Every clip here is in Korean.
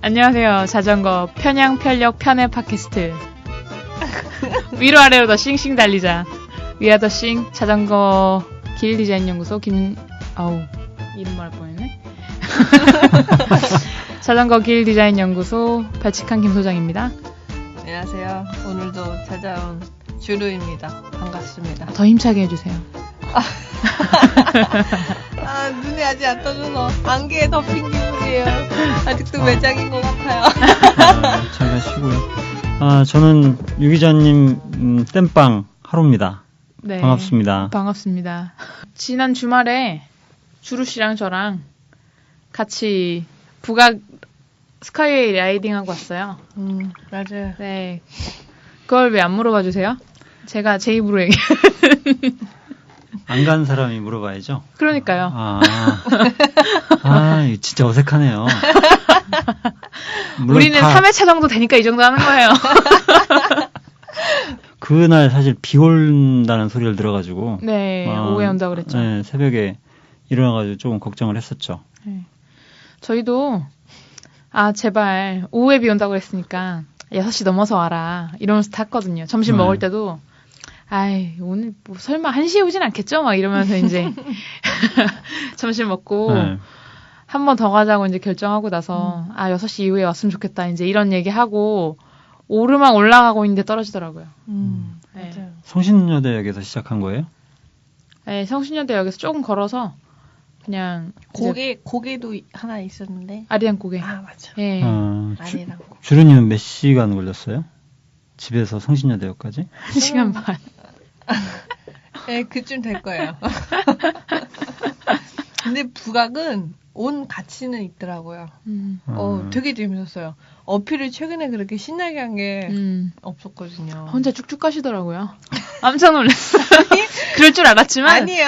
안녕하세요. 자전거 편향 편력 편의 팟캐스트 위로 아래로 더 싱싱 달리자 위아 더 싱 자전거 길 디자인 연구소 이름 말할 뻔했네. 자전거 길 디자인 연구소 발칙한 김 소장입니다. 안녕하세요. 오늘도 찾아온 주루입니다. 반갑습니다. 더 힘차게 해주세요. 눈이 아직 안 떠져서 안개에 덮인 기분이에요. 아직도 매장인 것 같아요. 잘 가시고요. 저는 유 기자님 땜빵 하루입니다. 네, 반갑습니다. 반갑습니다. 지난 주말에 주루 씨랑 저랑 같이 북악 스카이웨이 라이딩하고 왔어요. 맞아요. 네. 그걸 왜 안 물어봐 주세요? 제가 제 입으로 얘기해. 안 간 사람이 물어봐야죠. 그러니까요. 이거 진짜 어색하네요. 우리는 3회차 정도 되니까 이 정도 하는 거예요. 그날 사실 비 온다는 소리를 들어가지고. 네, 오후에 온다고 그랬죠. 네, 새벽에 일어나가지고 조금 걱정을 했었죠. 네. 저희도, 제발, 오후에 비 온다고 그랬으니까, 6시 넘어서 와라. 이러면서 탔거든요. 점심 먹을 때도, 오늘 뭐 설마 1시에 오진 않겠죠? 막 이러면서 이제, 점심 먹고, 한 번 더 가자고 이제 결정하고 나서, 6시 이후에 왔으면 좋겠다. 이제 이런 얘기하고, 오르막 올라가고 있는데 떨어지더라고요. 맞아요. 네. 성신여대역에서 시작한 거예요? 네, 성신여대역에서 조금 걸어서, 그냥. 고개도 하나 있었는데. 아리랑 고개. 맞아. 예. 아리랑 고개. 주루님은 몇 시간 걸렸어요? 집에서 성신여대역까지? 1시간 반. 네, 그쯤 될 거예요. 근데 북악은 온 가치는 있더라고요. 되게 재밌었어요. 어필을 최근에 그렇게 신나게 한 게 없었거든요. 혼자 쭉쭉 가시더라고요. 깜짝 놀랐어요. 그럴 줄 알았지만. 아니에요.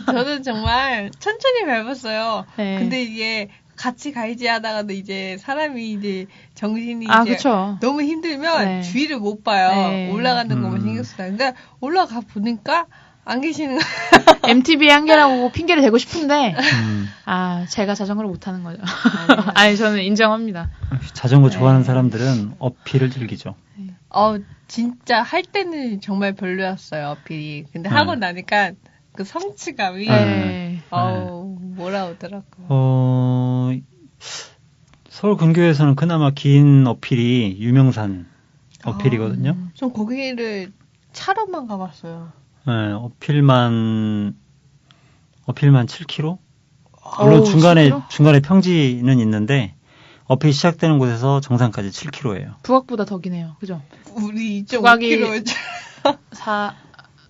저는 정말 천천히 밟았어요. 네. 근데 이게 같이 가야지 하다가도 이제 사람이 이제 정신이 이제 그쵸. 너무 힘들면 주위를 못 봐요. 네. 올라가는 것만 신경 쓰다. 근데 올라가 보니까 안 계시는 거예요. MTV의 한계라고 핑계를 대고 싶은데, 제가 자전거를 못 타는 거죠. 아니, 저는 인정합니다. 자전거 좋아하는 사람들은 어필을 즐기죠. 진짜 할 때는 정말 별로였어요, 어필이. 근데 하고 나니까 그 성취감이, 뭐라 오더라고요. 서울 근교에서는 그나마 긴 어필이 유명산 어필이거든요. 전 거기를 차로만 가봤어요. 네, 어필만 7km? 물론 중간에 평지는 있는데, 어필이 시작되는 곳에서 정상까지 7km예요. 북악보다 더 기네요. 그죠? 우리 2.5km.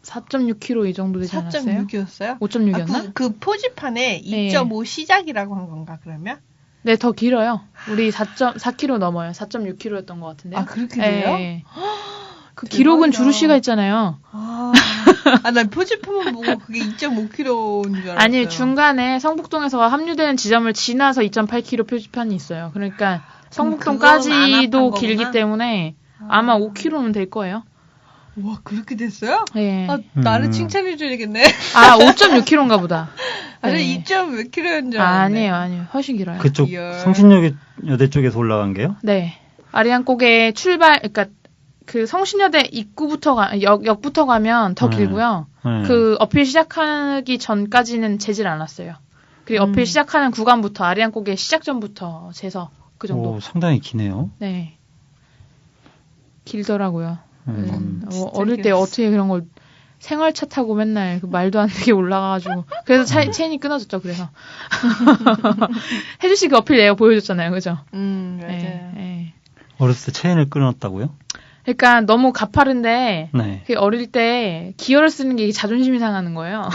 4.6km 이 정도 되지 않았어요? 4.6이었어요? 5.6이었나? 그 표지판에 2.5 시작이라고 한 건가, 그러면? 네, 더 길어요. 우리 4km 넘어요. 4.6km였던 것 같은데요. 그렇게 돼요? 네. 그 기록은 주루 씨가 있잖아요. 난 표지판만 보고 그게 2.5km인 줄 알았어요. 아니, 중간에 성북동에서 합류되는 지점을 지나서 2.8km 표지판이 있어요. 그러니까 성북동까지도 길기 때문에 아마 5km는 될 거예요. 와, 그렇게 됐어요? 네. 나를 칭찬해줘야겠네. 5.6km인가 보다. 아니, 2몇 킬로인 줄 알았네. 아니에요. 훨씬 길어요. 그쪽 성신여대 쪽에서 올라간 게요? 네. 아리안곡에 그러니까 그 성신여대 입구부터 역부터 가면 더 길고요. 그 어필 시작하기 전까지는 재질 않았어요. 그리고 어필 시작하는 구간부터 아리안곡의 시작점부터 재서 그 정도. 상당히 기네요. 네. 길더라고요. 어릴 때 어떻게 그런 걸 생활차 타고 맨날 그 말도 안 되게 올라가가지고 그래서 체인이 끊어졌죠. 그래서 혜주 씨 그 어필 내가 보여줬잖아요, 그죠? 맞아요. 네. 어렸을 때 체인을 끊었다고요? 그러니까 너무 가파른데 어릴 때 기어를 쓰는 게 자존심이 상하는 거예요.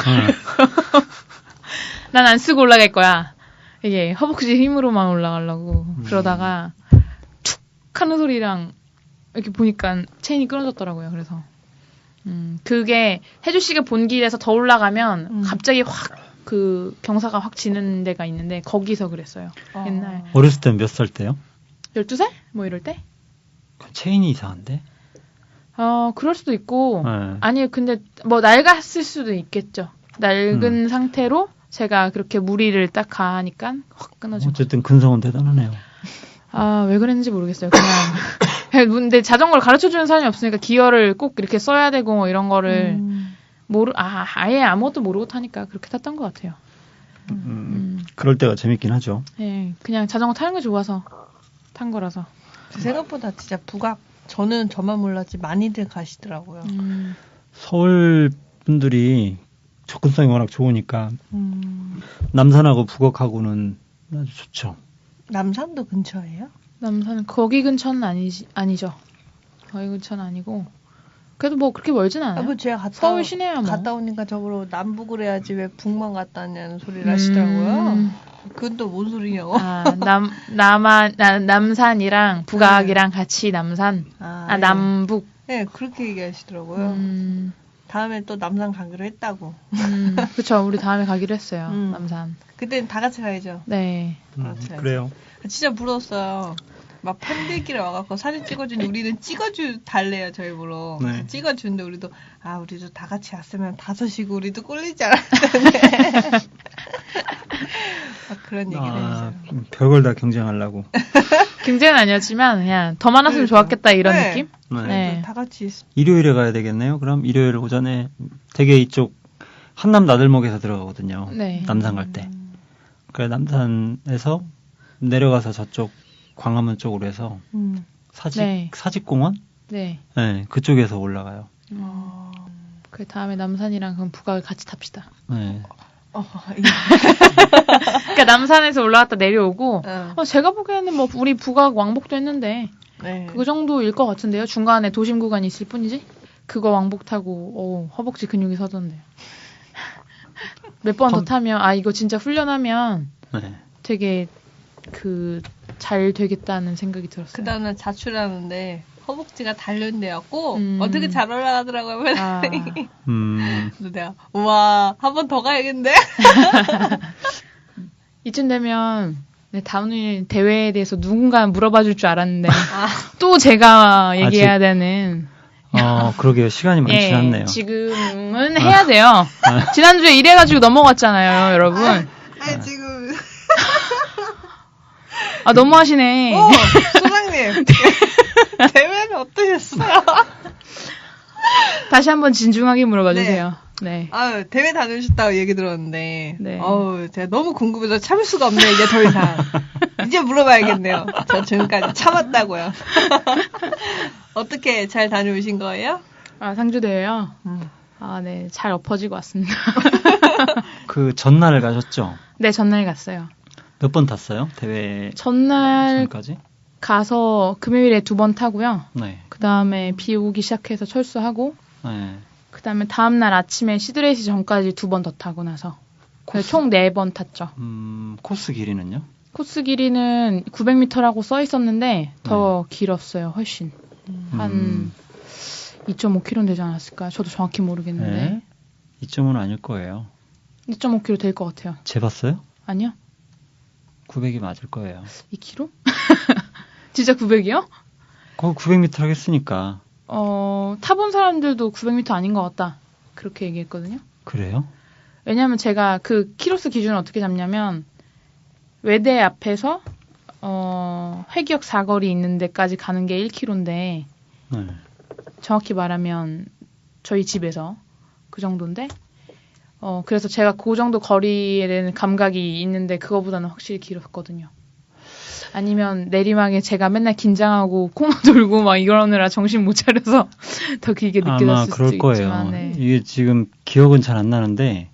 난 안 쓰고 올라갈 거야. 이게 허벅지 힘으로만 올라가려고 그러다가 툭 하는 소리랑 이렇게 보니까 체인이 끊어졌더라고요. 그래서 그게 혜주 씨가 본 길에서 더 올라가면 갑자기 확 그 경사가 확 지는 데가 있는데 거기서 그랬어요. 옛날. 어렸을 땐 몇 살 때요? 12살? 뭐 이럴 때? 체인이 이상한데? 그럴 수도 있고 아니 근데 뭐 낡았을 수도 있겠죠. 낡은 상태로 제가 그렇게 무리를 딱 가니까 확 끊어지고. 어쨌든 근성은 대단하네요. 왜 그랬는지 모르겠어요. 그냥 근데 자전거를 가르쳐주는 사람이 없으니까 기어를 꼭 이렇게 써야 되고 뭐 이런 거를 아예 아무것도 모르고 타니까 그렇게 탔던 것 같아요. 그럴 때가 재밌긴 하죠. 네, 그냥 자전거 타는 게 좋아서 탄 거라서. 생각보다 진짜 북악 저는 저만 몰랐지 많이들 가시더라고요. 서울 분들이 접근성이 워낙 좋으니까 남산하고 북악하고는 아주 좋죠. 남산도 근처예요? 남산은 거기 근처는 아니죠. 거기 근처는 아니고 그래도 뭐 그렇게 멀진 않아요. 뭐 제가 서울 시내야 뭐. 갔다 오니까 저보러 남북을 해야지 왜 북만 갔다 왔냐는 소리를 하시더라고요. 그건 또 뭔 소리냐고. 남산이랑 북악이랑 같이 남산. 네. 남북. 네, 그렇게 얘기하시더라고요. 다음에 또 남산 가기로 했다고. 그쵸, 우리 다음에 가기로 했어요. 남산. 그때는 다 같이 가야죠. 네. 그래요. 진짜 부러웠어요. 막 팬들끼리 와갖고 사진 찍어주니 우리는 달래요, 저희 보러. 네. 찍어주는데 우리도 다 같이 왔으면 5시고 우리도 꼴리지 않았는데. 그런 얘기를 했어요. 별걸 다 경쟁하려고. 경쟁은 아니었지만 그냥 더 많았으면 좋았겠다 이런 느낌? 네. 다 같이 일요일에 가야 되겠네요. 그럼 일요일 오전에 되게 이쪽 한남 나들목에서 들어가거든요. 네. 남산 갈 때. 그래 남산에서 내려가서 저쪽 광화문 쪽으로 해서 사직공원? 네. 네, 그쪽에서 올라가요. 그 다음에 남산이랑 그럼 북악을 같이 탑시다. 네. 그러니까 남산에서 올라갔다 내려오고 제가 보기에는 뭐 우리 북악 왕복도 했는데 그 정도일 것 같은데요. 중간에 도심 구간이 있을 뿐이지. 그거 왕복 타고 허벅지 근육이 서던데요. 몇 번 더 타면 이거 진짜 훈련하면 되게 잘 되겠다는 생각이 들었어요. 그 다음날 자출하는데 허벅지가 단련되었고 어떻게 잘 올라가더라고요. 그래서 내가 우와 한 번 더 가야겠는데. 이쯤 되면 다운힐 대회에 대해서 누군가 물어봐줄 줄 알았는데 또 제가 얘기해야 되는. 그러게요. 시간이 많지 않네요. 지금은 해야 돼요. 지난주에 이래가지고 넘어갔잖아요, 여러분. 지금. 너무하시네. 소장님. 대회는 어떠셨어요? 다시 한번 진중하게 물어봐 주세요. 네. 대회 다녀오셨다고 얘기 들었는데. 제가 너무 궁금해서 참을 수가 없네요, 이제 더 이상. 이제 물어봐야겠네요. 저 지금까지 참았다고요. 어떻게 잘 다녀오신 거예요? 상주대회요? 네. 잘 엎어지고 왔습니다. 그 전날 가셨죠? 네, 전날 갔어요. 몇 번 탔어요? 대회 전날까지? 가서 금요일에 2번 타고요. 네. 그 다음에 비 오기 시작해서 철수하고. 네. 그 다음에 다음날 아침에 시드레이스 전까지 2번 더 타고 나서. 총 4번 탔죠. 코스 길이는요? 코스 길이는 900m라고 써 있었는데 더 길었어요, 훨씬. 한 2.5km 되지 않았을까? 저도 정확히 모르겠는데. 네. 2.5는 아닐 거예요. 2.5km 될 것 같아요. 재봤어요? 아니요. 900이 맞을 거예요. 2km? 진짜 900이요? 거기 900m 하겠으니까. 타본 사람들도 900m 아닌 것 같다. 그렇게 얘기했거든요. 그래요? 왜냐면 제가 그 키로수 기준을 어떻게 잡냐면 외대 앞에서 회기역 사거리 있는 데까지 가는 게 1km인데 정확히 말하면 저희 집에서 그 정도인데 그래서 제가 그 정도 거리에 대한 감각이 있는데 그거보다는 확실히 길었거든요. 아니면 내리막에 제가 맨날 긴장하고 코너 돌고 막 이러느라 정신 못 차려서 더 길게 느껴졌을 수도 있지만. 그럴 거예요. 네. 이게 지금 기억은 잘 안 나는데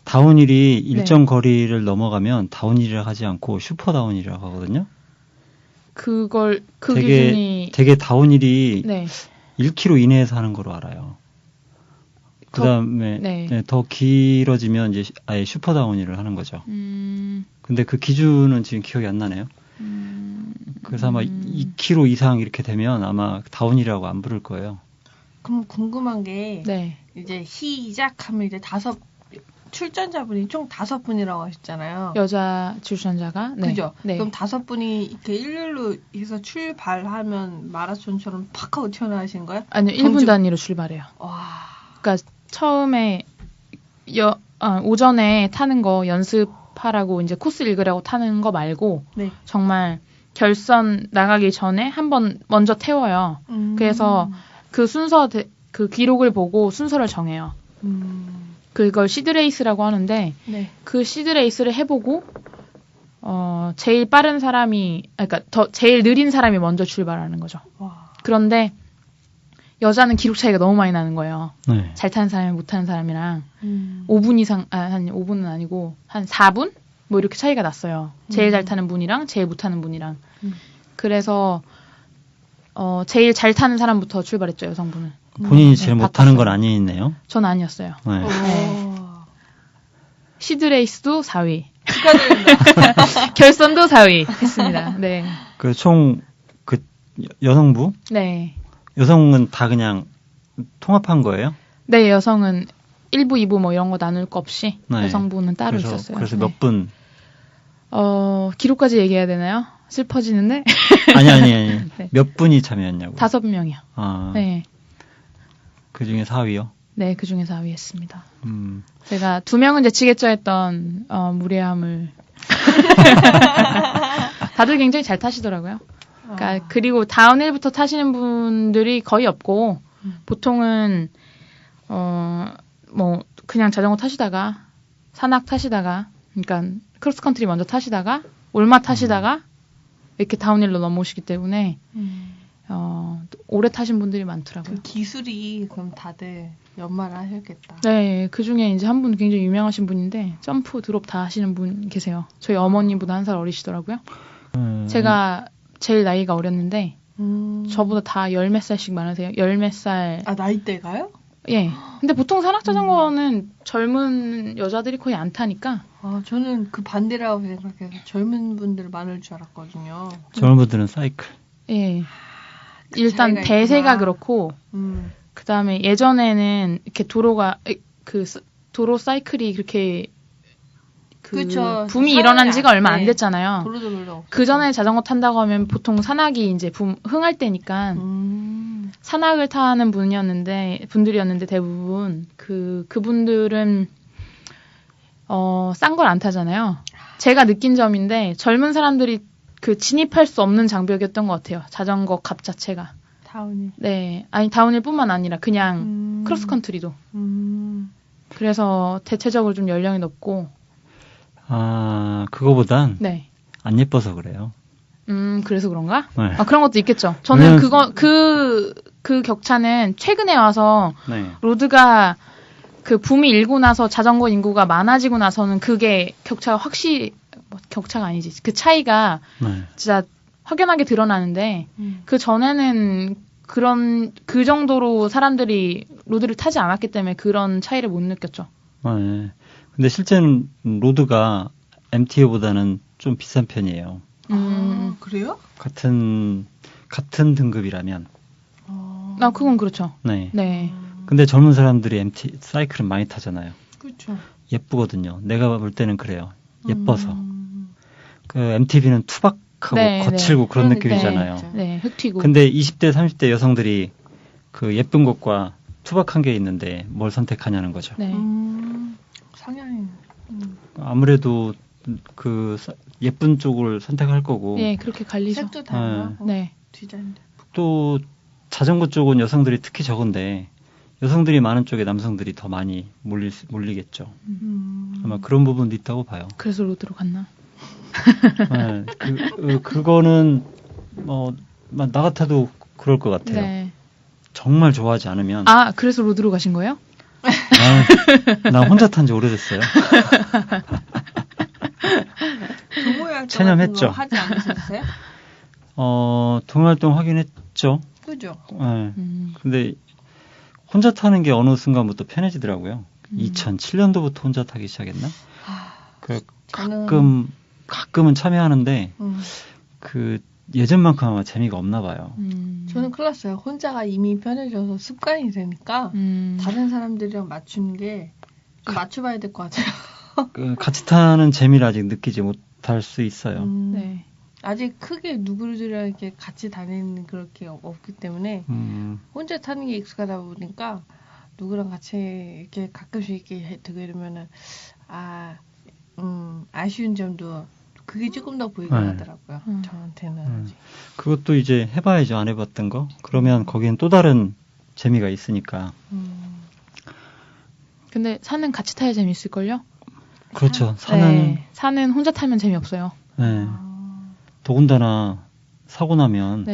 다운힐이 일정 거리를 넘어가면 다운힐이라고 하지 않고 슈퍼 다운힐이라고 하거든요. 기준이 되게 다운힐이 1km 이내에서 하는 거로 알아요. 그 다음에 더 길어지면 이제 아예 슈퍼 다운힐을 하는 거죠. 근데 그 기준은 지금 기억이 안 나네요. 그래서 아마 2km 이상 이렇게 되면 아마 다운힐이라고 안 부를 거예요. 그럼 궁금한 게 이제 시작하면 이제 출전자분이 총 5분이라고 하셨잖아요. 여자 출전자가? 네. 그죠? 네. 그럼 5분이 이렇게 일렬로 해서 출발하면 마라톤처럼 팍 하고 튀어나가시는 거예요? 아니요, 1분 단위로 출발해요. 와. 그러니까 처음에 오전에 타는 거 연습하라고 이제 코스 읽으라고 타는 거 말고 정말 결선 나가기 전에 한번 먼저 태워요. 그래서 그 순서 그 기록을 보고 순서를 정해요. 그걸 시드레이스라고 하는데 네. 그 시드레이스를 해보고 제일 빠른 사람이 그러니까 제일 느린 사람이 먼저 출발하는 거죠. 와. 그런데 여자는 기록 차이가 너무 많이 나는 거예요. 네. 잘 타는 사람이 못 타는 사람이랑 5분 이상 한 5분은 아니고 한 4분 뭐 이렇게 차이가 났어요. 제일 잘 타는 분이랑 제일 못 타는 분이랑. 그래서 제일 잘 타는 사람부터 출발했죠, 여성분은. 본인이 제일 못 타는 건 아니네요. 전 아니었어요. 네. 네. 시드레이스도 4위. 축하드립니다. 결선도 4위 했습니다. 네. 그 총 그 여성부? 네. 여성은 다 그냥 통합한 거예요? 네, 여성은 1부, 2부 뭐 이런 거 나눌 거 없이 네. 여성부는 따로 있었어요. 그래서 몇 분? 기록까지 얘기해야 되나요? 슬퍼지는데? 아니. 네. 몇 분이 참여했냐고? 5명이요. 아. 네. 그 중에 4위요? 네, 그 중에 4위 했습니다. 제가 2명은 제치겠죠 했던, 무례함을. 다들 굉장히 잘 타시더라고요. 그러니까, 그리고 다운힐부터 타시는 분들이 거의 없고, 보통은, 뭐, 그냥 자전거 타시다가, 산악 타시다가, 그러니까, 크로스컨트리 먼저 타시다가, 올마 타시다가, 이렇게 다운힐로 넘어오시기 때문에, 오래 타신 분들이 많더라고요. 그 기술이 그럼 다들 연말을 하셨겠다. 네, 그 중에 이제 한 분 굉장히 유명하신 분인데, 점프, 드롭 다 하시는 분 계세요. 저희 어머님보다 1살 어리시더라고요. 제가 제일 나이가 어렸는데, 저보다 다 10몇 살씩 많으세요. 10몇 살. 아, 나이대가요? 예. 근데 보통 산악자전거는 젊은 여자들이 거의 안 타니까. 아, 저는 그 반대라고 생각해서 젊은 분들 많을 줄 알았거든요. 젊은 분들은 사이클. 예. 일단 대세가 그렇고, 그 다음에 예전에는 이렇게 도로 사이클이 그렇게 그쵸. 붐이 일어난 지가 얼마 안 네. 됐잖아요. 그 전에 자전거 탄다고 하면 보통 산악이 이제 흥할 때니까 산악을 타는 분들이었는데 대부분 그분들은 싼 걸 안 타잖아요. 제가 느낀 점인데 젊은 사람들이 진입할 수 없는 장벽이었던 것 같아요. 자전거 값 자체가. 다운힐. 네. 아니, 다운힐뿐만 아니라 그냥 크로스컨트리도. 그래서 대체적으로 좀 연령이 높고. 아, 그거보단. 네. 안 예뻐서 그래요. 그래서 그런가? 네. 아, 그런 것도 있겠죠. 저는 그 격차는 최근에 와서. 네. 로드가 붐이 일고 나서 자전거 인구가 많아지고 나서는 그게 격차가 격차가 아니지. 그 차이가 네. 진짜 확연하게 드러나는데 그 전에는 그 정도로 사람들이 로드를 타지 않았기 때문에 그런 차이를 못 느꼈죠. 네. 근데 실제는 로드가 MT보다는 좀 비싼 편이에요. 아, 그래요? 같은 등급이라면. 아, 그건 그렇죠. 네. 네. 근데 젊은 사람들이 MT 사이클은 많이 타잖아요. 그렇죠. 예쁘거든요. 내가 볼 때는 그래요. 예뻐서. 그 MTB는 투박하고 네, 거칠고 네. 그런 느낌이잖아요. 네, 네, 흙 튀고. 근데 20대, 30대 여성들이 그 예쁜 것과 투박한 게 있는데 뭘 선택하냐는 거죠. 네. 상향이. 아무래도 그 예쁜 쪽을 선택할 거고. 네, 그렇게 갈리죠. 색도 다르고. 네. 디자인도. 또 자전거 쪽은 여성들이 특히 적은데 여성들이 많은 쪽에 남성들이 더 많이 몰리겠죠. 아마 그런 부분도 있다고 봐요. 그래서 로드로 갔나? 네, 그거는 나 같아도 그럴 것 같아요. 네. 정말 좋아하지 않으면. 아, 그래서 로드로 가신 거예요? 나 혼자 탄 지 오래됐어요. 체념했죠. 하지 않으셨어요? 동호활동 하긴 했죠. 그죠. 네. 근데 혼자 타는 게 어느 순간부터 편해지더라고요. 2007년도부터 혼자 타기 시작했나? 가끔은 참여하는데 그 예전만큼 아마 재미가 없나 봐요. 저는 큰일 났어요. 혼자가 이미 편해져서 습관이 되니까 다른 사람들이랑 맞추는 게 맞춰봐야 될 것 같아요. 같이 타는 재미를 아직 느끼지 못할 수 있어요. 네. 아직 크게 누구들이랑 이렇게 같이 다니는 그렇게 없기 때문에 혼자 타는 게 익숙하다 보니까 누구랑 같이 이렇게 가끔씩 이렇게 되고 이러면은 아쉬운 점도 그게 조금 더 보이긴 하더라고요. 저한테는. 그것도 이제 해봐야죠. 안 해봤던 거. 그러면 거기엔 또 다른 재미가 있으니까. 근데 산은 같이 타야 재밌을걸요? 그렇죠. 산은 혼자 타면 재미없어요. 네. 더군다나 사고 나면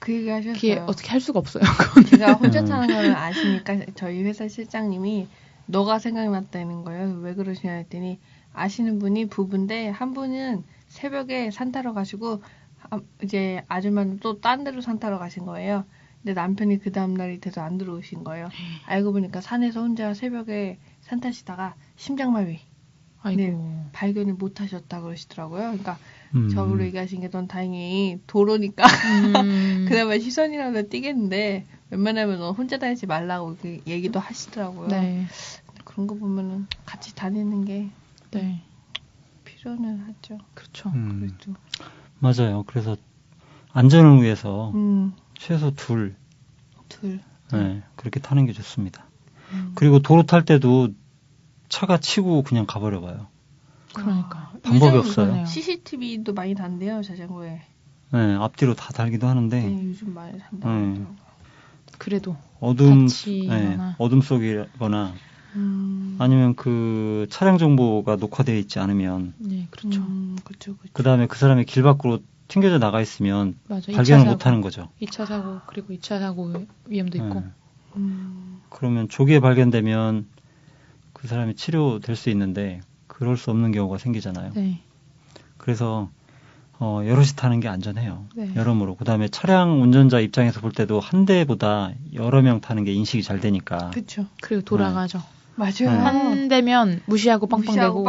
그 얘기 하셨어요. 그게 어떻게 할 수가 없어요. 제가 혼자 타는 걸 아시니까 저희 회사 실장님이 너가 생각이 났다는 거예요. 왜 그러시냐 했더니 아시는 분이 부부인데 한 분은 새벽에 산 타러 가시고 이제 아줌마는 또 딴 데로 산 타러 가신 거예요. 근데 남편이 그 다음날이 돼서 안 들어오신 거예요. 알고 보니까 산에서 혼자 새벽에 산 타시다가 심장마비. 아이고. 발견을 못 하셨다 그러시더라고요. 그러니까 저로 얘기하신 게 넌 다행히 도로니까 그나마 시선이라도 띄겠는데 웬만하면 너 혼자 다니지 말라고 얘기도 하시더라고요. 네. 그런 거 보면은 같이 다니는 게 필요는 하죠. 그렇죠. 그래도. 맞아요. 그래서 안전을 위해서 최소 둘. 네, 그렇게 타는 게 좋습니다. 그리고 도로 탈 때도 차가 치고 그냥 가버려 봐요. 그러니까. 방법이 없어요. CCTV도 많이 단대요, 자전거에. 네, 앞뒤로 다 달기도 하는데. 네, 요즘 많이 단다고. 그래도. 어둠 속이거나 아니면 그 차량 정보가 녹화되어 있지 않으면. 네, 그렇죠. 그렇죠. 그 다음에 그 사람이 길 밖으로 튕겨져 나가 있으면 맞아, 발견을 못 하는 거죠. 2차 사고, 그리고 2차 사고 위험도 있고. 그러면 조기에 발견되면 그 사람이 치료될 수 있는데 그럴 수 없는 경우가 생기잖아요. 네. 그래서 여럿이 타는 게 안전해요. 네. 여러모로. 그다음에 차량 운전자 입장에서 볼 때도 한 대보다 여러 명 타는 게 인식이 잘 되니까. 그렇죠. 그리고 돌아가죠. 맞아요. 한 대면 무시하고 빵빵대고.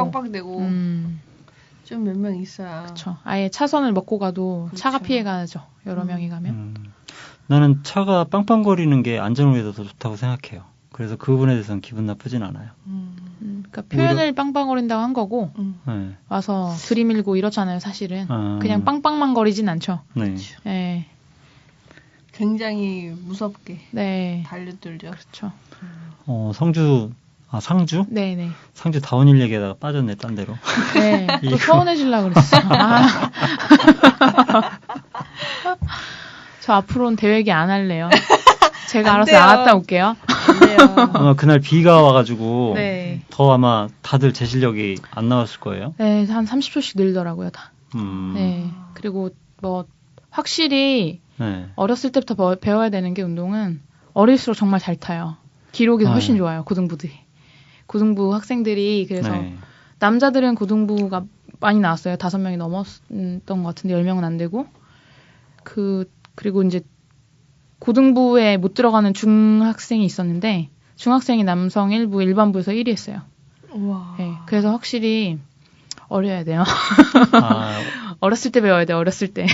좀 몇 명 있어야. 그렇죠. 아예 차선을 먹고 가도 차가 피해가죠. 여러 명이 가면. 나는 차가 빵빵거리는 게 안전을 위해서 더 좋다고 생각해요. 그래서 그 부분에 대해서는 기분 나쁘진 않아요. 그러니까 표현을 빵빵거린다고 한 거고 와서 들이밀고 이렇잖아요. 사실은 그냥 빵빵만 거리진 않죠. 네. 네. 굉장히 무섭게 달려들죠. 그렇죠. 상주? 네네. 상주 다운힐 얘기하다가 빠졌네, 딴 데로. 네. 또 서운해지려고 그랬어. 저 앞으로는 대회 얘기 안 할래요. 제가 알아서 나갔다 올게요. 안 돼요. 아마 그날 비가 와가지고 더 아마 다들 제 실력이 안 나왔을 거예요. 네, 한 30초씩 늘더라고요, 다. 네. 그리고 확실히 어렸을 때부터 배워야 되는 게 운동은 어릴수록 정말 잘 타요. 기록이 훨씬 좋아요, 고등부들이. 고등부 학생들이 그래서 남자들은 고등부가 많이 나왔어요. 5명이 넘었던 것 같은데 10명은 안 되고 그리고 이제 고등부에 못 들어가는 중학생이 있었는데 중학생이 남성 1부 일반부에서 1위 했어요. 우와. 네, 그래서 확실히 어려야 돼요. 어렸을 때 배워야 돼. 어렸을 때.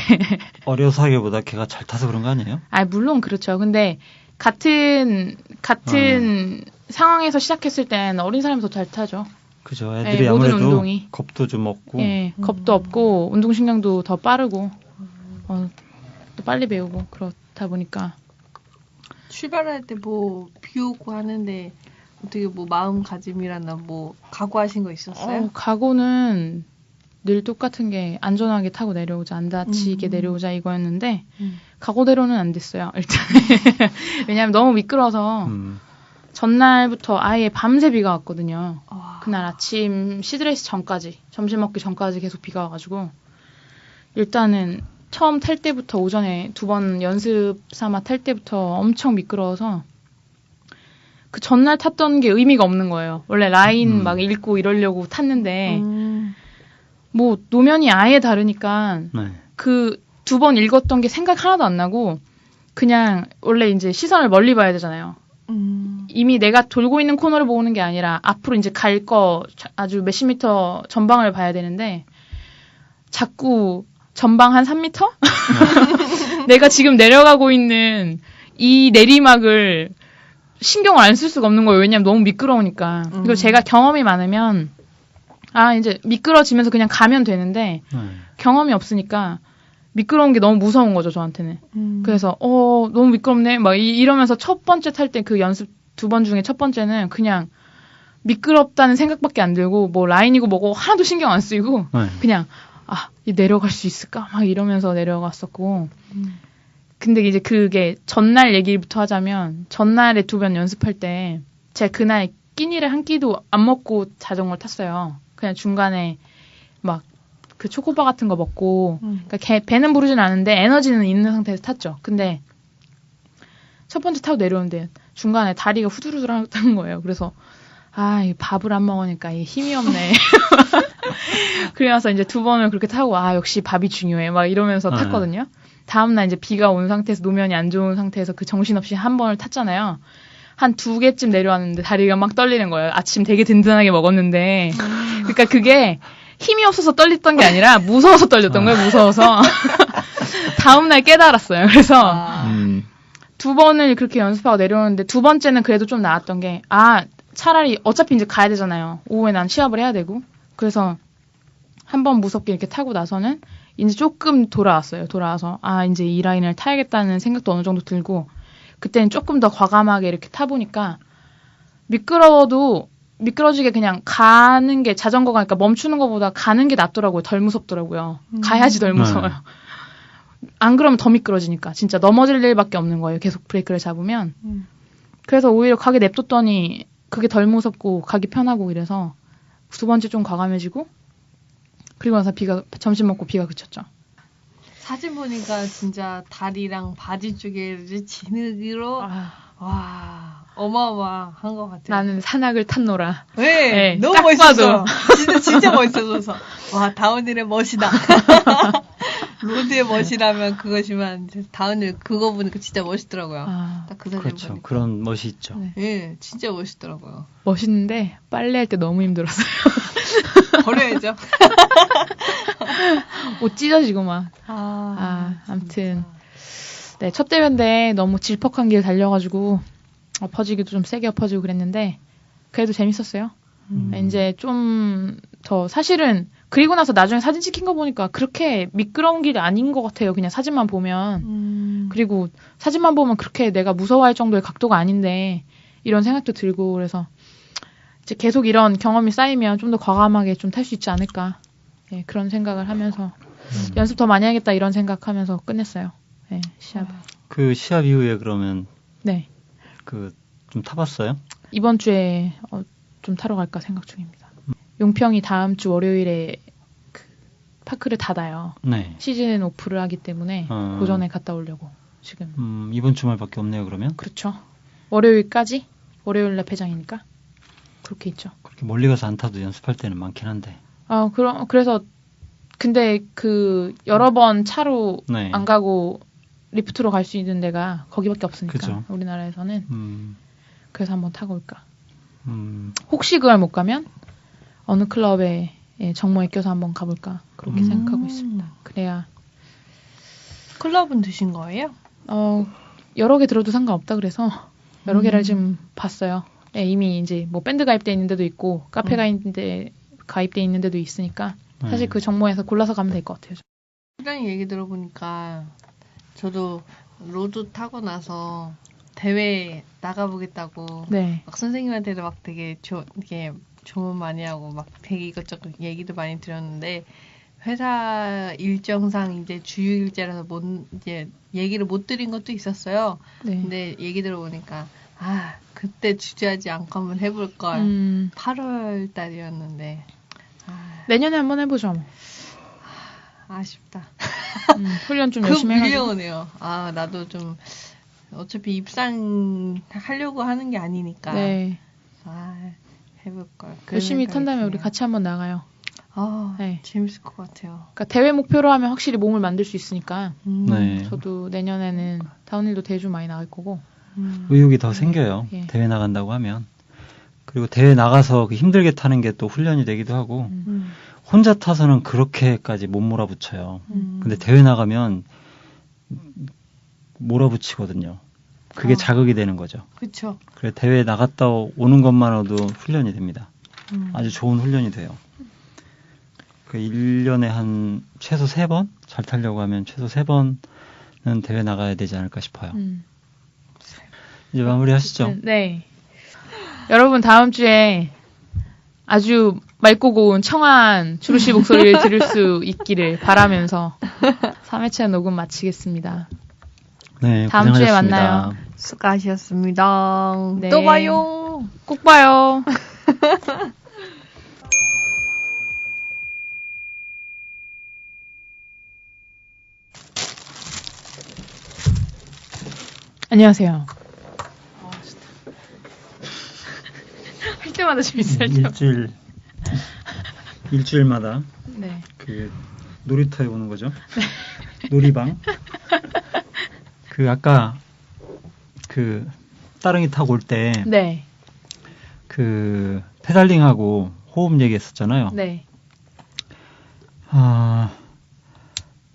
어려서 하기보다 걔가 잘 타서 그런 거 아니에요? 물론 그렇죠. 근데 같은 상황에서 시작했을 땐 어린 사람이 더 잘 타죠. 그죠. 애들이 아무래도 운동이. 겁도 좀 없고. 네, 겁도 없고 운동신경도 더 빠르고 또 빨리 배우고 그렇다 보니까. 출발할 때 비 오고 하는데 어떻게 마음가짐이라나 각오하신 거 있었어요? 각오는 늘 똑같은 게 안전하게 타고 내려오자, 안 다치게 내려오자 이거였는데 각오대로는 안 됐어요. 일단 왜냐하면 너무 미끄러워서 전날부터 아예 밤새 비가 왔거든요. 그날 아침 시드레이스 전까지, 점심 먹기 전까지 계속 비가 와가지고 일단은 처음 탈 때부터 오전에 2번 연습 삼아 탈 때부터 엄청 미끄러워서 그 전날 탔던 게 의미가 없는 거예요. 원래 라인 막 읽고 이러려고 탔는데 노면이 아예 다르니까 그 2번 읽었던 게 생각 하나도 안 나고 그냥 원래 이제 시선을 멀리 봐야 되잖아요. 이미 내가 돌고 있는 코너를 보는 게 아니라 앞으로 이제 갈 거 아주 몇십 미터 전방을 봐야 되는데 자꾸 전방 한 3미터? 내가 지금 내려가고 있는 이 내리막을 신경을 안 쓸 수가 없는 거예요. 왜냐면 너무 미끄러우니까. 그리고 제가 경험이 많으면 이제 미끄러지면서 그냥 가면 되는데 경험이 없으니까 미끄러운 게 너무 무서운 거죠, 저한테는. 그래서 너무 미끄럽네. 막 이러면서 첫 번째 탈 때 그 연습 2번 중에 첫 번째는 그냥 미끄럽다는 생각밖에 안 들고 라인이고 뭐고 하나도 신경 안 쓰이고 그냥 내려갈 수 있을까? 막 이러면서 내려갔었고. 근데 이제 그게 전날 얘기부터 하자면, 전날에 2번 연습할 때, 제가 그날 끼니를 한 끼도 안 먹고 자전거를 탔어요. 그냥 중간에 막 그 초코바 같은 거 먹고, 그러니까 배는 부르진 않은데 에너지는 있는 상태에서 탔죠. 근데 첫 번째 타고 내려오는데 중간에 다리가 후들후들하는 거예요. 그래서 이 밥을 안 먹으니까 힘이 없네. 그래서 이제 2번을 그렇게 타고 역시 밥이 중요해. 막 이러면서 탔거든요. 다음날 이제 비가 온 상태에서 노면이 안 좋은 상태에서 그 정신없이 한 번을 탔잖아요. 한 2개쯤 내려왔는데 다리가 막 떨리는 거예요. 아침 되게 든든하게 먹었는데. 그러니까 그게 힘이 없어서 떨렸던 게 아니라 무서워서 떨렸던 거예요. 무서워서. 다음날 깨달았어요. 그래서 2번을 그렇게 연습하고 내려오는데 2번째는 그래도 좀 나았던 게 차라리 어차피 이제 가야 되잖아요. 오후에 난 시합을 해야 되고. 그래서 한 번 무섭게 이렇게 타고 나서는 이제 조금 돌아왔어요. 돌아와서 이제 이 라인을 타야겠다는 생각도 어느 정도 들고 그때는 조금 더 과감하게 이렇게 타보니까 미끄러지게 그냥 가는 게 자전거가 그러니까 멈추는 것보다 가는 게 낫더라고요. 덜 무섭더라고요. 가야지 덜 무서워요. 안 그러면 더 미끄러지니까 진짜 넘어질 일밖에 없는 거예요. 계속 브레이크를 잡으면. 그래서 오히려 가게 냅뒀더니 그게 덜 무섭고 가기 편하고 이래서 2번째 좀 과감해지고 그리고 나서 점심 먹고 비가 그쳤죠. 사진 보니까 진짜 다리랑 바지 쪽에 진흙으로 와 어마어마한 것 같아요. 나는 산악을 탔노라. 네, 너무 멋있어. 진짜 멋있어서 와 다운힐의 멋이다. 로드의 멋이라면 그것이면 다운힐 그거 보니까 진짜 멋있더라고요. 딱 그 사진 그렇죠. 보니까. 그런 멋이 있죠. 네, 진짜 멋있더라고요. 멋있는데 빨래할 때 너무 힘들었어요. 버려야죠. 옷 찢어지고 막. 아무튼 네, 첫 대회인데 너무 질퍽한 길 달려가지고 엎어지기도 좀 세게 엎어지고 그랬는데 그래도 재밌었어요. 이제 좀 더 사실은 그리고 나서 나중에 사진 찍힌 거 보니까 그렇게 미끄러운 길이 아닌 것 같아요. 그냥 사진만 보면. 그리고 사진만 보면 그렇게 내가 무서워할 정도의 각도가 아닌데 이런 생각도 들고 그래서 이제 계속 이런 경험이 쌓이면 좀 더 과감하게 좀 탈 수 있지 않을까. 네, 그런 생각을 하면서 연습 더 많이 하겠다 이런 생각하면서 끝냈어요. 네, 시합. 그 시합 이후에 그러면 네. 좀 타봤어요? 이번 주에 좀 타러 갈까 생각 중입니다. 용평이 다음 주 월요일에 그 파크를 닫아요. 네. 시즌 오프를 하기 때문에 그 전에 갔다 오려고 지금. 이번 주말밖에 없네요, 그러면? 그렇죠. 월요일까지? 월요일날 폐장이니까 그렇게 있죠. 그렇게 멀리 가서 안 타도 연습할 때는 많긴 한데. 그래서 근데 여러 번 차로 네. 안 가고 리프트로 갈 수 있는 데가 거기밖에 없으니까 그죠. 우리나라에서는 그래서 한번 타고 올까. 혹시 그걸 못 가면 어느 클럽에 정모에 껴서 한번 가볼까 그렇게 생각하고 있습니다. 그래야 클럽은 드신 거예요? 여러 개 들어도 상관없다 그래서 여러 개를 지금 봤어요. 이미 이제 뭐 밴드 가입돼 있는 데도 있고 카페 가입돼 있는 데도 있으니까 사실 그 정모에서 골라서 가면 될 것 같아요. 시장님 얘기 들어보니까 저도 로드 타고 나서 대회 나가보겠다고 네. 막 선생님한테도 막 되게 이렇게 조언 많이 하고 막 되게 이것저것 얘기도 많이 드렸는데 회사 일정상 이제 주휴일제라서 이제 얘기를 못 드린 것도 있었어요. 네. 근데 얘기 들어보니까 그때 주저하지 않고 한번 해볼 걸. 8월 달이었는데 내년에 한번 해보죠. 뭐. 아쉽다. 훈련 좀 열심히 해가지고. 밀려오네요. 나도 좀 어차피 입상하려고 하는 게 아니니까. 네. 해볼걸. 열심히 탄 다음에 우리 같이 한번 나가요. 네. 재밌을 것 같아요. 그러니까 대회 목표로 하면 확실히 몸을 만들 수 있으니까. 네. 저도 내년에는 다운힐도 대회 좀 많이 나갈 거고. 의욕이 더 생겨요. 예. 대회 나간다고 하면. 그리고 대회 나가서 힘들게 타는 게 또 훈련이 되기도 하고. 혼자 타서는 그렇게까지 못 몰아붙여요. 근데 대회 나가면 몰아붙이거든요. 그게 자극이 되는 거죠. 그렇죠. 그래 대회 나갔다 오는 것만으로도 훈련이 됩니다. 아주 좋은 훈련이 돼요. 1년에 한 최소 3번? 잘 타려고 하면 최소 3번은 대회 나가야 되지 않을까 싶어요. 이제 마무리 하시죠. 네. 여러분 다음 주에 아주 맑고 고운 청아한 주루씨 목소리를 들을 수 있기를 바라면서 3회차 녹음 마치겠습니다. 네, 다음 주에 만나요. 수고하셨습니다. 네. 또 봐요. 꼭 봐요. 안녕하세요. 할 때마다 재밌어요. 일주일마다 네. 그 놀이터에 오는 거죠. 네. 놀이방. 그 아까 그 따릉이 타고 올 때 네. 그 페달링하고 호흡 얘기했었잖아요. 네.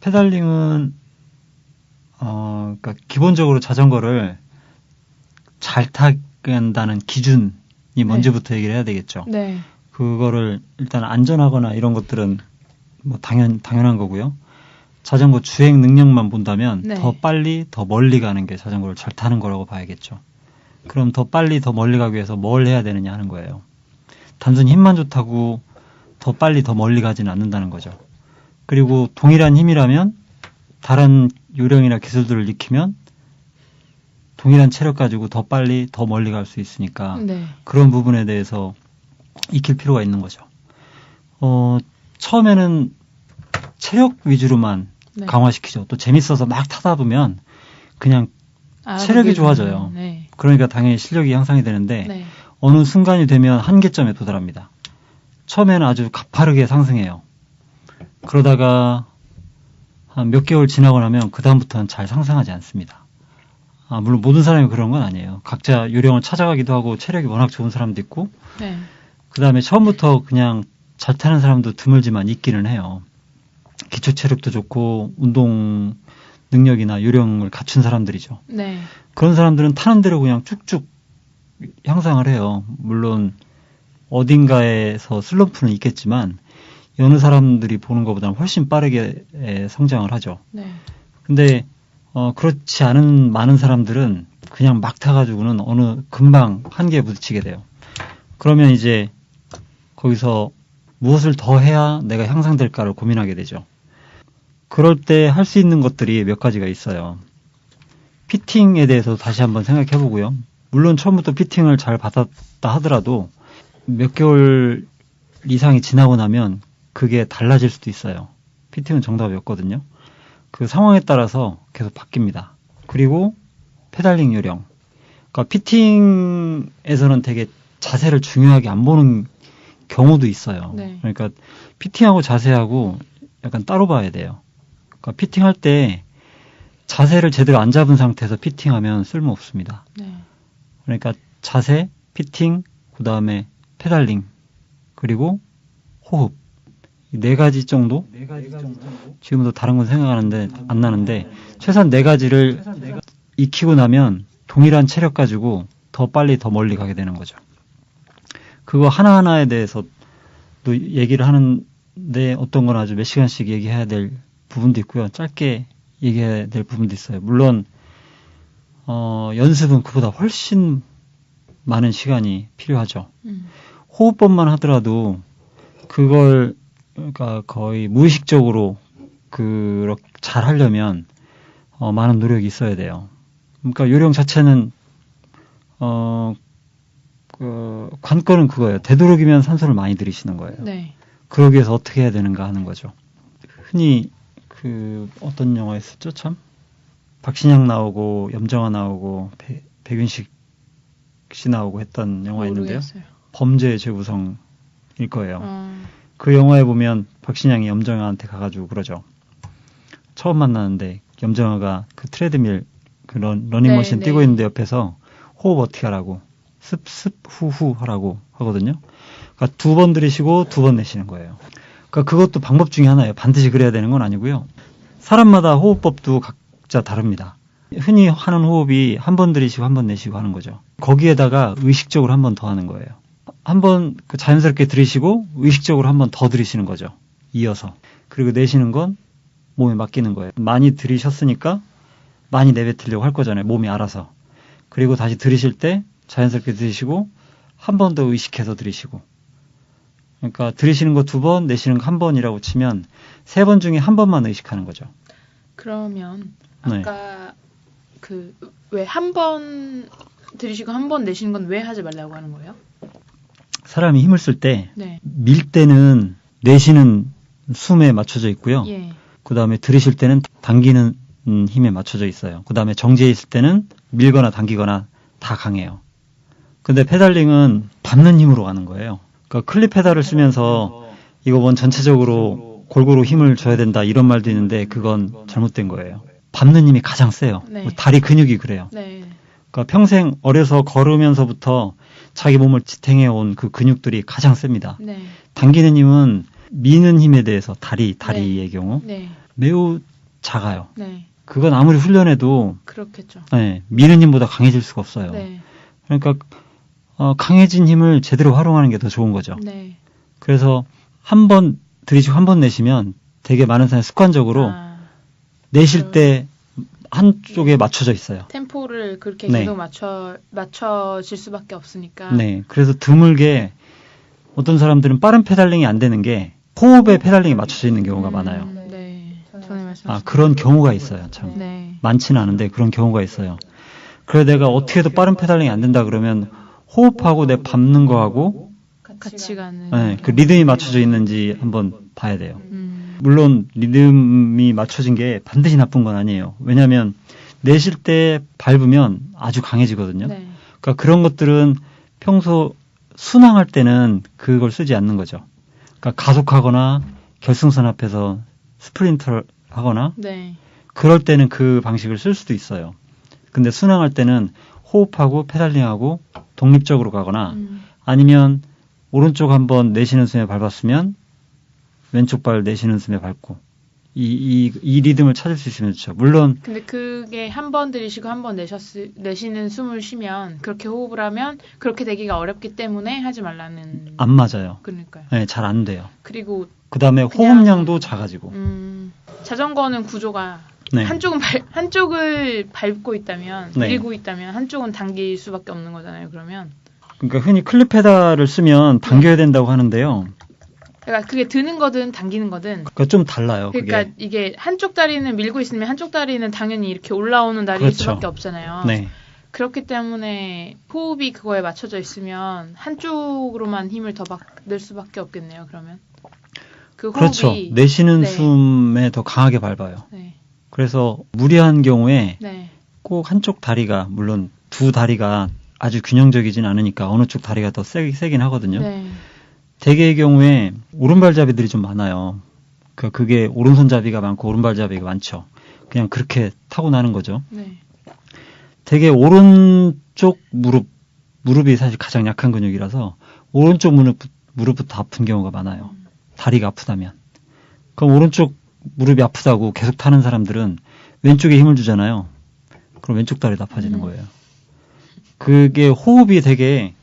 페달링은 그러니까 기본적으로 자전거를 잘 타간다는 기준이 뭔지부터 얘기를 해야 되겠죠. 네. 그거를 일단 안전하거나 이런 것들은 뭐 당연한 거고요. 자전거 주행 능력만 본다면 네. 더 빨리 더 멀리 가는 게 자전거를 잘 타는 거라고 봐야겠죠. 그럼 더 빨리 더 멀리 가기 위해서 뭘 해야 되느냐 하는 거예요. 단순히 힘만 좋다고 더 빨리 더 멀리 가지는 않는다는 거죠. 그리고 동일한 힘이라면 다른 요령이나 기술들을 익히면 동일한 체력 가지고 더 빨리 더 멀리 갈 수 있으니까 네. 그런 부분에 대해서 익힐 필요가 있는 거죠. 처음에는 체력 위주로만 네. 강화시키죠. 또 재밌어서 막 타다 보면 그냥 체력이 좋아져요. 네. 그러니까 당연히 실력이 향상이 되는데 네. 어느 순간이 되면 한계점에 도달합니다. 처음에는 아주 가파르게 상승해요. 그러다가 한 몇 개월 지나고 나면 그 다음부터는 잘 상승하지 않습니다. 물론 모든 사람이 그런 건 아니에요. 각자 요령을 찾아가기도 하고 체력이 워낙 좋은 사람도 있고 네. 그 다음에 처음부터 그냥 잘 타는 사람도 드물지만 있기는 해요. 기초 체력도 좋고 운동 능력이나 요령을 갖춘 사람들이죠. 네. 그런 사람들은 타는 대로 그냥 쭉쭉 향상을 해요. 물론 어딘가에서 슬럼프는 있겠지만 여느 사람들이 보는 것보다는 훨씬 빠르게 성장을 하죠. 네. 근데 그렇지 않은 많은 사람들은 그냥 막 타가지고는 어느 금방 한계에 부딪히게 돼요. 그러면 이제 거기서 무엇을 더 해야 내가 향상될까를 고민하게 되죠. 그럴 때 할 수 있는 것들이 몇 가지가 있어요. 피팅에 대해서 다시 한번 생각해 보고요. 물론 처음부터 피팅을 잘 받았다 하더라도 몇 개월 이상이 지나고 나면 그게 달라질 수도 있어요. 피팅은 정답이 없거든요. 그 상황에 따라서 계속 바뀝니다. 그리고 페달링 요령. 그러니까 피팅에서는 되게 자세를 중요하게 안 보는 경우도 있어요. 네. 그러니까 피팅하고 자세하고 약간 따로 봐야 돼요. 그러니까 피팅할 때 자세를 제대로 안 잡은 상태에서 피팅하면 쓸모 없습니다. 네. 그러니까 자세, 피팅, 그 다음에 페달링, 그리고 호흡. 이 4가지 정도? 지금도 다른 건 생각하는데 안 나는데 최소한 4가지를 익히고 나면 동일한 체력 가지고 더 빨리 더 멀리 가게 되는 거죠. 그거 하나하나에 대해서 또 얘기를 하는데 어떤 건 아주 몇 시간씩 얘기해야 될 부분도 있고요. 짧게 얘기해야 될 부분도 있어요. 물론 연습은 그보다 훨씬 많은 시간이 필요하죠. 호흡법만 하더라도 그걸 그러니까 거의 무의식적으로 그렇게 잘 하려면 많은 노력이 있어야 돼요. 그러니까 요령 자체는 관건은 그거예요. 되도록이면 산소를 많이 들이시는 거예요. 네. 그러기 위해서 어떻게 해야 되는가 하는 거죠. 흔히 어떤 영화 있었죠? 참 박신양 나오고 염정아 나오고 백윤식 씨 나오고 했던 영화 있는데요. 범죄의 재구성일 거예요. 그 영화에 보면 박신양이 염정아한테 가가지고 그러죠. 처음 만나는데 염정아가 그 트레드밀 그 러닝머신 네, 뛰고 네. 있는데 옆에서 호흡 어떻게 하라고 습습 후후 하라고 하거든요. 그러니까 2번 들이쉬고 2번 내쉬는 거예요. 그러니까 그것도 방법 중에 하나예요. 반드시 그래야 되는 건 아니고요. 사람마다 호흡법도 각자 다릅니다. 흔히 하는 호흡이 1번 들이쉬고 1번 내쉬고 하는 거죠. 거기에다가 의식적으로 1번 더 하는 거예요. 1번 자연스럽게 들이쉬고 의식적으로 1번 더 들이쉬는 거죠. 이어서. 그리고 내쉬는 건 몸에 맡기는 거예요. 많이 들이셨으니까 많이 내뱉으려고 할 거잖아요. 몸이 알아서. 그리고 다시 들이쉴 때 자연스럽게 들이쉬고 1번 더 의식해서 들이쉬고 그러니까 들이쉬는 거 2번, 내쉬는 거 1번이라고 치면 3번 중에 1번만 의식하는 거죠. 그러면 아까 왜 1번 들이쉬고 1번 내쉬는 건 왜 하지 말라고 하는 거예요? 사람이 힘을 쓸 때 네. 밀 때는 내쉬는 숨에 맞춰져 있고요. 예. 그다음에 들이쉴 때는 당기는 힘에 맞춰져 있어요. 그다음에 정지해 있을 때는 밀거나 당기거나 다 강해요. 근데 페달링은 밟는 힘으로 가는 거예요. 그러니까 클립 페달을 쓰면서 이거 원 전체적으로 골고루 힘을 줘야 된다 이런 말도 있는데 그건 잘못된 거예요. 밟는 힘이 가장 세요. 네. 다리 근육이 그래요. 네. 그러니까 평생 어려서 걸으면서부터 자기 몸을 지탱해온 그 근육들이 가장 셉니다. 네. 당기는 힘은 미는 힘에 대해서 다리의 네. 경우 네. 매우 작아요. 네. 그건 아무리 훈련해도 그렇겠죠. 네, 미는 힘보다 강해질 수가 없어요. 네. 그러니까 강해진 힘을 제대로 활용하는 게 더 좋은 거죠. 네. 그래서 한 번 들이쉬고 한 번 내쉬면 되게 많은 사람이 습관적으로 내쉴 때 한쪽에 맞춰져 있어요. 템포를 그렇게 네. 계속 맞춰질 수밖에 없으니까. 네. 그래서 드물게 어떤 사람들은 빠른 페달링이 안 되는 게 호흡에 페달링이 맞춰져 있는 경우가 많아요. 네. 전에 말씀하신 그런 경우가 있어요. 참. 네. 많지는 않은데 그런 경우가 있어요. 그래서 내가 어떻게 해도 빠른 페달링이 안 된다 그러면 호흡하고 내 밟는 거하고 같이 가는. 네, 그 리듬이 맞춰져 있는지 한번 봐야 돼요. 물론 리듬이 맞춰진 게 반드시 나쁜 건 아니에요. 왜냐하면 내쉴 때 밟으면 아주 강해지거든요. 네. 그러니까 그런 것들은 평소 순항할 때는 그걸 쓰지 않는 거죠. 그러니까 가속하거나 결승선 앞에서 스프린트를 하거나 네. 그럴 때는 그 방식을 쓸 수도 있어요. 근데 순항할 때는 호흡하고 페달링하고 독립적으로 가거나 아니면 오른쪽 한번 내쉬는 숨에 밟았으면 왼쪽 발 내쉬는 숨에 밟고 이 리듬을 찾을 수 있으면 좋죠. 물론 근데 그게 한 번 들이쉬고 한 번 내쉬는 숨을 쉬면 그렇게 호흡을 하면 그렇게 되기가 어렵기 때문에 하지 말라는. 안 맞아요. 그러니까요. 네, 잘 안 돼요. 그리고 그다음에 호흡량도 작아지고. 자전거는 구조가 네. 한쪽을 밟고 있다면 네. 밀고 있다면 한쪽은 당길 수밖에 없는 거잖아요. 그러면. 그러니까 흔히 클립 페달을 쓰면 당겨야 된다고 하는데요. 그러니까 그게 드는 거든 당기는 거든. 그러니까 좀 달라요. 그러니까 그게. 이게 한쪽 다리는 밀고 있으면 한쪽 다리는 당연히 이렇게 올라오는 다리일 그렇죠. 수밖에 없잖아요. 네. 그렇기 때문에 호흡이 그거에 맞춰져 있으면 한쪽으로만 힘을 더 낼 수밖에 없겠네요. 그러면 그 호흡이 그렇죠. 내쉬는 네. 숨에 더 강하게 밟아요. 네. 그래서 무리한 경우에 네. 꼭 한쪽 다리가 물론 두 다리가 아주 균형적이진 않으니까 어느 쪽 다리가 더 세긴 하거든요. 네. 대개의 경우에 오른발잡이들이 좀 많아요. 그게 오른손잡이가 많고 오른발잡이가 많죠. 그냥 그렇게 타고나는 거죠. 네. 대개 오른쪽 무릎이 사실 가장 약한 근육이라서 오른쪽 무릎부터 아픈 경우가 많아요. 다리가 아프다면. 그럼 오른쪽 무릎이 아프다고 계속 타는 사람들은 왼쪽에 힘을 주잖아요. 그럼 왼쪽 다리도 아파지는 거예요. 그게 호흡이 되게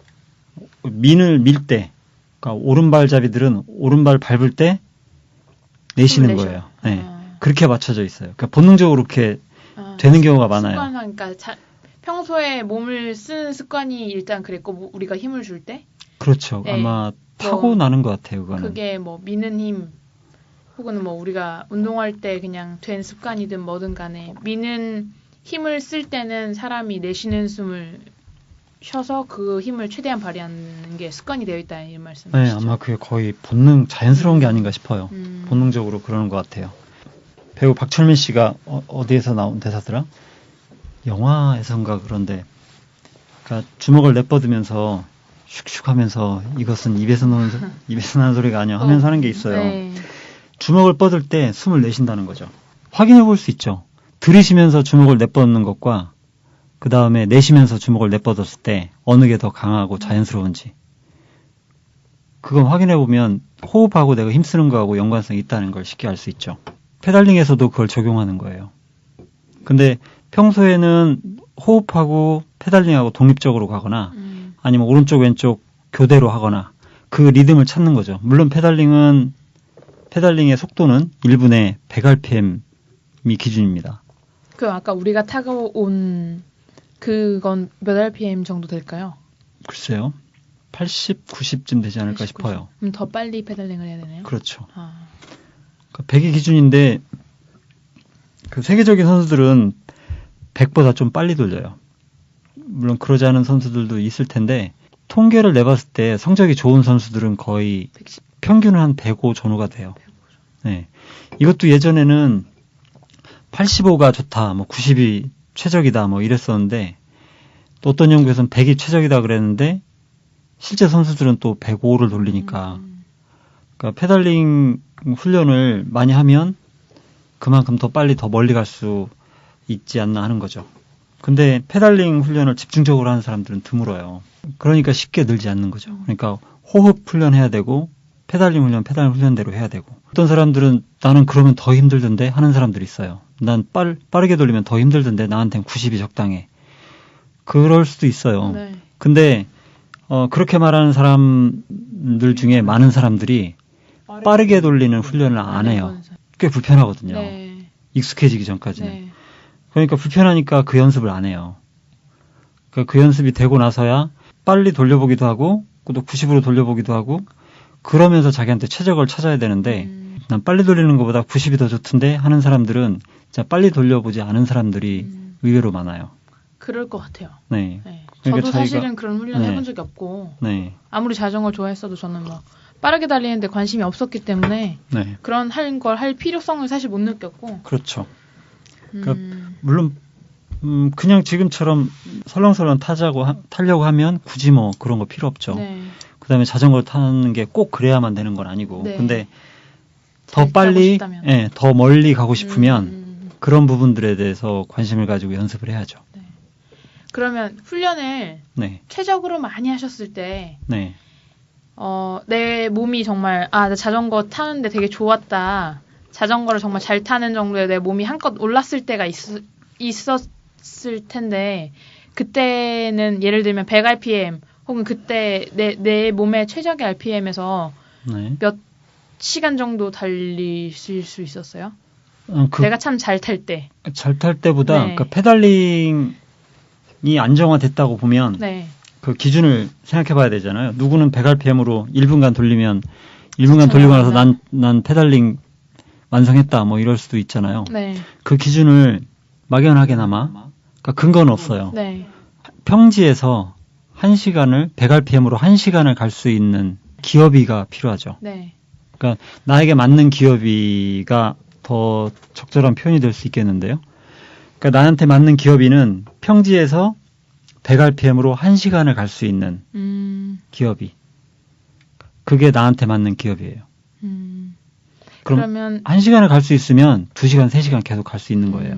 밀 때, 그러니까 오른발잡이들은 오른발 밟을 때 내쉬는 거예요. 네. 그렇게 맞춰져 있어요. 그러니까 본능적으로 그렇게 되는 경우가 많아요. 그러니까 평소에 몸을 쓰는 습관이 일단 그랬고 우리가 힘을 줄 때. 그렇죠. 네. 아마 타고나는 것 같아요. 그거는. 그게 뭐 미는 힘 혹은 뭐 우리가 운동할 때 그냥 된 습관이든 뭐든 간에 미는 힘을 쓸 때는 사람이 내쉬는 숨을 쉬어서 그 힘을 최대한 발휘하는 게 습관이 되어 있다 이 말씀이시죠? 네, 아마 그게 거의 자연스러운 게 아닌가 싶어요. 본능적으로 그러는 것 같아요. 배우 박철민 씨가 어디에서 나온 대사더라? 영화에선가 그런데 그러니까 주먹을 내뻗으면서 슉슉 하면서 이것은 입에서 나는 소리가 아니야 하면서 하는 게 있어요. 네. 주먹을 뻗을 때 숨을 내쉰다는 거죠. 확인해 볼 수 있죠. 들이쉬면서 주먹을 내뻗는 것과 그 다음에 내쉬면서 주먹을 내뻗었을 때 어느 게 더 강하고 자연스러운지 그건 확인해 보면 호흡하고 내가 힘쓰는 거하고 연관성이 있다는 걸 쉽게 알 수 있죠. 페달링에서도 그걸 적용하는 거예요. 근데 평소에는 호흡하고 페달링하고 독립적으로 가거나 아니면 오른쪽 왼쪽 교대로 하거나 그 리듬을 찾는 거죠. 물론 페달링의 속도는 1분에 100rpm이 기준입니다. 그 아까 우리가 타고 온 그건 몇 rpm 정도 될까요? 글쎄요. 80, 90쯤 되지 않을까 80, 싶어요. 그럼 더 빨리 페달링을 해야 되네요? 그렇죠. 그러니까 100이 기준인데 그 세계적인 선수들은 100보다 좀 빨리 돌려요. 물론 그러지 않은 선수들도 있을 텐데 통계를 내봤을 때 성적이 좋은 선수들은 거의 110. 평균은 한 105 전후가 돼요. 105. 네. 이것도 예전에는 85가 좋다, 뭐 90이 최적이다, 뭐 이랬었는데 또 어떤 연구에서는 100이 최적이다 그랬는데 실제 선수들은 또 105를 돌리니까 그러니까 페달링 훈련을 많이 하면 그만큼 더 빨리 더 멀리 갈 수 있지 않나 하는 거죠. 근데 페달링 훈련을 집중적으로 하는 사람들은 드물어요. 그러니까 쉽게 늘지 않는 거죠. 그러니까 호흡 훈련해야 되고 페달링 훈련대로 해야 되고 어떤 사람들은 나는 그러면 더 힘들던데 하는 사람들이 있어요. 난 빠르게 돌리면 더 힘들던데 나한테는 90이 적당해. 그럴 수도 있어요. 네. 근데 그렇게 말하는 사람들 중에 많은 사람들이 빠르게 돌리는 훈련을 안 해요. 꽤 불편하거든요. 네. 익숙해지기 전까지는. 네. 그러니까 불편하니까 그 연습을 안 해요. 그러니까 그 연습이 되고 나서야 빨리 돌려보기도 하고 또 90으로 돌려보기도 하고 그러면서 자기한테 최적을 찾아야 되는데 난 빨리 돌리는 것보다 90이 더 좋던데 하는 사람들은 진짜 빨리 돌려보지 않은 사람들이 의외로 많아요. 그럴 것 같아요. 네. 네. 그러니까 저도 사실은 그런 훈련을 해본 적이 없고 네. 아무리 자전거를 좋아했어도 저는 뭐 빠르게 달리는데 관심이 없었기 때문에 네. 그런 걸 할 필요성을 사실 못 느꼈고. 그렇죠. 그러니까 물론 그냥 지금처럼 설렁설렁 타려고 하면 굳이 뭐 그런 거 필요 없죠. 네. 그다음에 자전거를 타는 게 꼭 그래야만 되는 건 아니고. 네. 근데 더 빨리, 예, 더 멀리 가고 싶으면 그런 부분들에 대해서 관심을 가지고 연습을 해야죠. 네. 그러면 훈련을 네. 최적으로 많이 하셨을 때 네. 내 몸이 정말 나 자전거 타는데 되게 좋았다. 자전거를 정말 잘 타는 정도에 내 몸이 한껏 올랐을 때가 있었을 텐데 그때는 예를 들면 100rpm 혹은 그때 내 몸의 최적의 RPM에서 네. 몇 시간 정도 달리실 수 있었어요? 내가 참 잘 탈 때. 잘 탈 때보다 네. 그러니까 페달링이 안정화됐다고 보면 네. 그 기준을 생각해 봐야 되잖아요. 누구는 100rpm으로 1분간 돌리면 1분간 돌리고 나서 난 페달링 완성했다 뭐 이럴 수도 있잖아요. 네. 그 기준을 막연하게나마 그러니까 근거는 없어요. 네. 평지에서 1시간을 100rpm으로 1시간을 갈 수 있는 기어비가 필요하죠. 네. 그러니까 나에게 맞는 기어비가 더 적절한 표현이 될 수 있겠는데요. 그러니까 나한테 맞는 기어비는 평지에서 100rpm으로 1시간을 갈 수 있는 기어비. 그게 나한테 맞는 기어비예요. 그러면 1시간을 갈 수 있으면 2시간, 3시간 계속 갈 수 있는 거예요.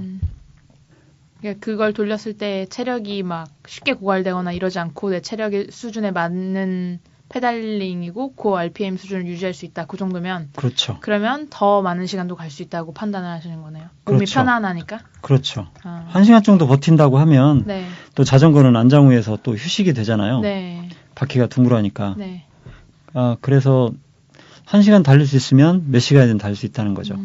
그러니까 그걸 돌렸을 때 체력이 막 쉽게 고갈되거나 이러지 않고 내 체력의 수준에 맞는 페달링이고 그 RPM 수준을 유지할 수 있다. 그 정도면 그렇죠. 그러면 더 많은 시간도 갈 수 있다고 판단을 하시는 거네요. 몸이 그렇죠. 편안하니까. 그렇죠. 1시간 정도 버틴다고 하면 네. 또 자전거는 안장후에서 또 휴식이 되잖아요. 네. 바퀴가 둥그러니까. 네. 그래서 1시간 달릴 수 있으면 몇 시간이든 달릴 수 있다는 거죠.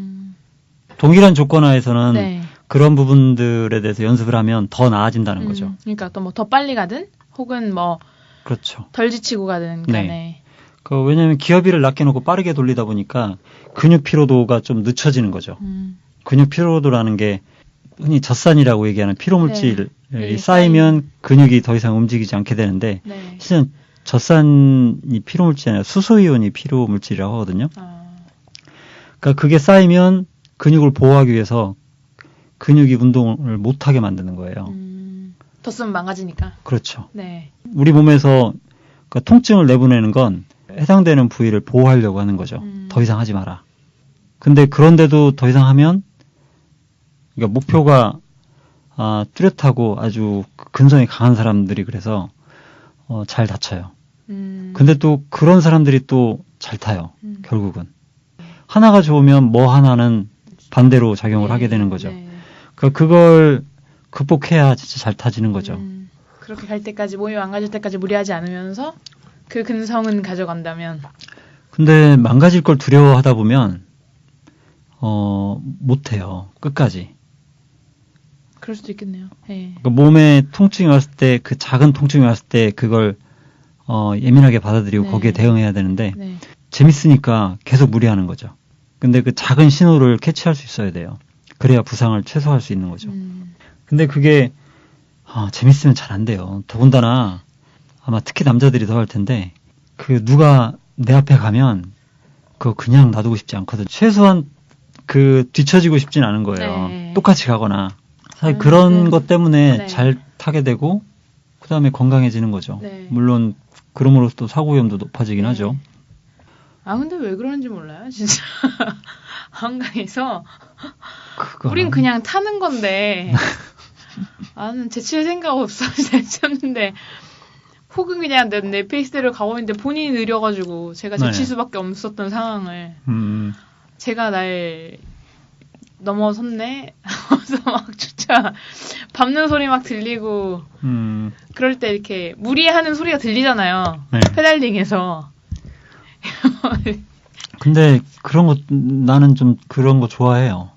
동일한 조건하에서는 네. 그런 부분들에 대해서 연습을 하면 더 나아진다는 거죠. 그러니까 또 뭐 더 빨리 가든 혹은 뭐 그렇죠. 덜 지치고 가든 간에. 네. 왜냐하면 기어비를 낮게 놓고 빠르게 돌리다 보니까 근육 피로도가 좀 늦춰지는 거죠. 근육 피로도라는 게 흔히 젖산이라고 얘기하는 피로물질이 네. 쌓이면 근육이 더 이상 움직이지 않게 되는데 네. 실은 젖산이 피로물질이 아니라 수소이온이 피로물질이라고 하거든요. 그러니까 그게 쌓이면 근육을 보호하기 위해서 근육이 운동을 못하게 만드는 거예요. 더 쓰면 망가지니까. 그렇죠. 네. 우리 몸에서 그러니까 통증을 내보내는 건 해당되는 부위를 보호하려고 하는 거죠. 더 이상 하지 마라. 근데 그런데도 더 이상 하면 그러니까 목표가 뚜렷하고 아주 근성이 강한 사람들이 그래서 잘 다쳐요. 근데 또 그런 사람들이 또 잘 타요. 결국은. 하나가 좋으면 뭐 하나는 반대로 작용을 하게 되는 거죠. 네. 그걸 극복해야 진짜 잘 타지는 거죠. 그렇게 갈 때까지 몸이 망가질 때까지 무리하지 않으면서 그 근성은 가져간다면. 근데 망가질 걸 두려워하다 보면 못해요. 끝까지. 그럴 수도 있겠네요. 네. 그러니까 몸에 통증이 왔을 때 그 작은 통증이 왔을 때 그걸 예민하게 받아들이고 네. 거기에 대응해야 되는데 네. 재밌으니까 계속 무리하는 거죠. 근데 그 작은 신호를 캐치할 수 있어야 돼요. 그래야 부상을 최소화할 수 있는 거죠. 근데 그게 재밌으면 잘 안 돼요. 더군다나 아마 특히 남자들이 더 할 텐데 그 누가 내 앞에 가면 그거 그냥 놔두고 싶지 않거든. 최소한 그 뒤처지고 싶진 않은 거예요. 네. 똑같이 가거나 사실 그런 네. 것 때문에 네. 잘 타게 되고 그 다음에 건강해지는 거죠. 네. 물론 그럼으로써 또 사고 위험도 높아지긴 네. 하죠. 근데 왜 그러는지 몰라요, 진짜. 한강에서. 그거 우린 그냥 타는 건데. 나는 제칠 생각 없어. 제쳤는데. 혹은 그냥 내 페이스대로 가고 있는데 본인이 느려가지고 제가 제칠 네. 수밖에 없었던 상황을. 제가 날 넘어섰네? 하면서 막 진짜 밟는 소리 막 들리고. 그럴 때 이렇게 무리하는 소리가 들리잖아요. 네. 페달링에서. 근데 그런 거 나는 좀 그런 거 좋아해요.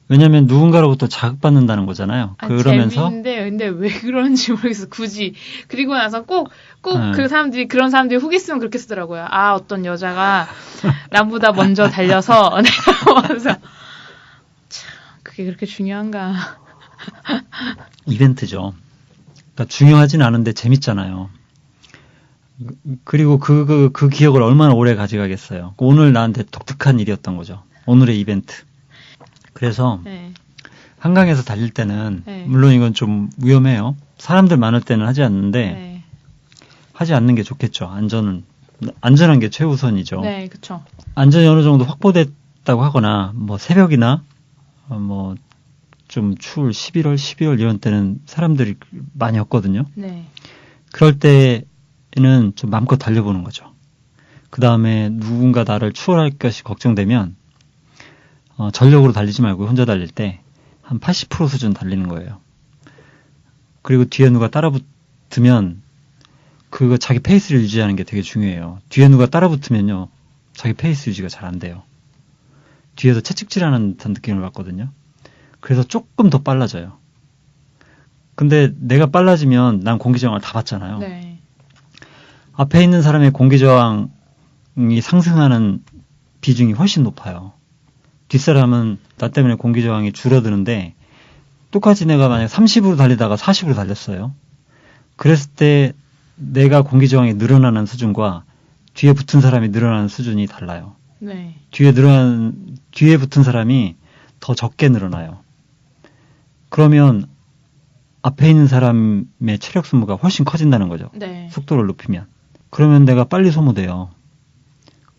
왜냐면 누군가로부터 자극받는다는 거잖아요. 그러면서 재밌는데 근데 왜 그런지 모르겠어. 굳이. 그리고 나서 꼭 네. 그런 사람들이 후기 쓰면 그렇게 쓰더라고요. 어떤 여자가 남보다 먼저 달려서 내가 와서 참 그게 그렇게 중요한가. 이벤트죠. 그러니까 중요하진 않은데 재밌잖아요. 그리고 그 기억을 얼마나 오래 가져가겠어요. 오늘 나한테 독특한 일이었던 거죠. 오늘의 이벤트. 그래서 네. 한강에서 달릴 때는 네. 물론 이건 좀 위험해요. 사람들 많을 때는 하지 않는데 네. 하지 않는 게 좋겠죠. 안전한 게 최우선이죠. 네, 그렇죠. 안전이 어느 정도 확보됐다고 하거나 뭐 새벽이나 뭐 좀 추울 11월, 12월 이런 때는 사람들이 많이 없거든요. 네. 그럴 때는 좀 마음껏 달려보는 거죠. 그 다음에 누군가 나를 추월할 것이 걱정되면 전력으로 달리지 말고 혼자 달릴 때 한 80% 수준 달리는 거예요. 그리고 뒤에 누가 따라붙으면 그거 자기 페이스를 유지하는 게 되게 중요해요. 뒤에 누가 따라붙으면요 자기 페이스 유지가 잘 안 돼요. 뒤에서 채찍질하는 듯한 느낌을 받거든요. 그래서 조금 더 빨라져요. 근데 내가 빨라지면 난 공기저항을 다 받잖아요. 네. 앞에 있는 사람의 공기저항이 상승하는 비중이 훨씬 높아요. 뒷사람은 나 때문에 공기저항이 줄어드는데 똑같이 내가 만약 30으로 달리다가 40으로 달렸어요. 그랬을 때 내가 공기저항이 늘어나는 수준과 뒤에 붙은 사람이 늘어나는 수준이 달라요. 네. 뒤에 붙은 사람이 더 적게 늘어나요. 그러면 앞에 있는 사람의 체력 소모가 훨씬 커진다는 거죠. 네. 속도를 높이면. 그러면 내가 빨리 소모돼요.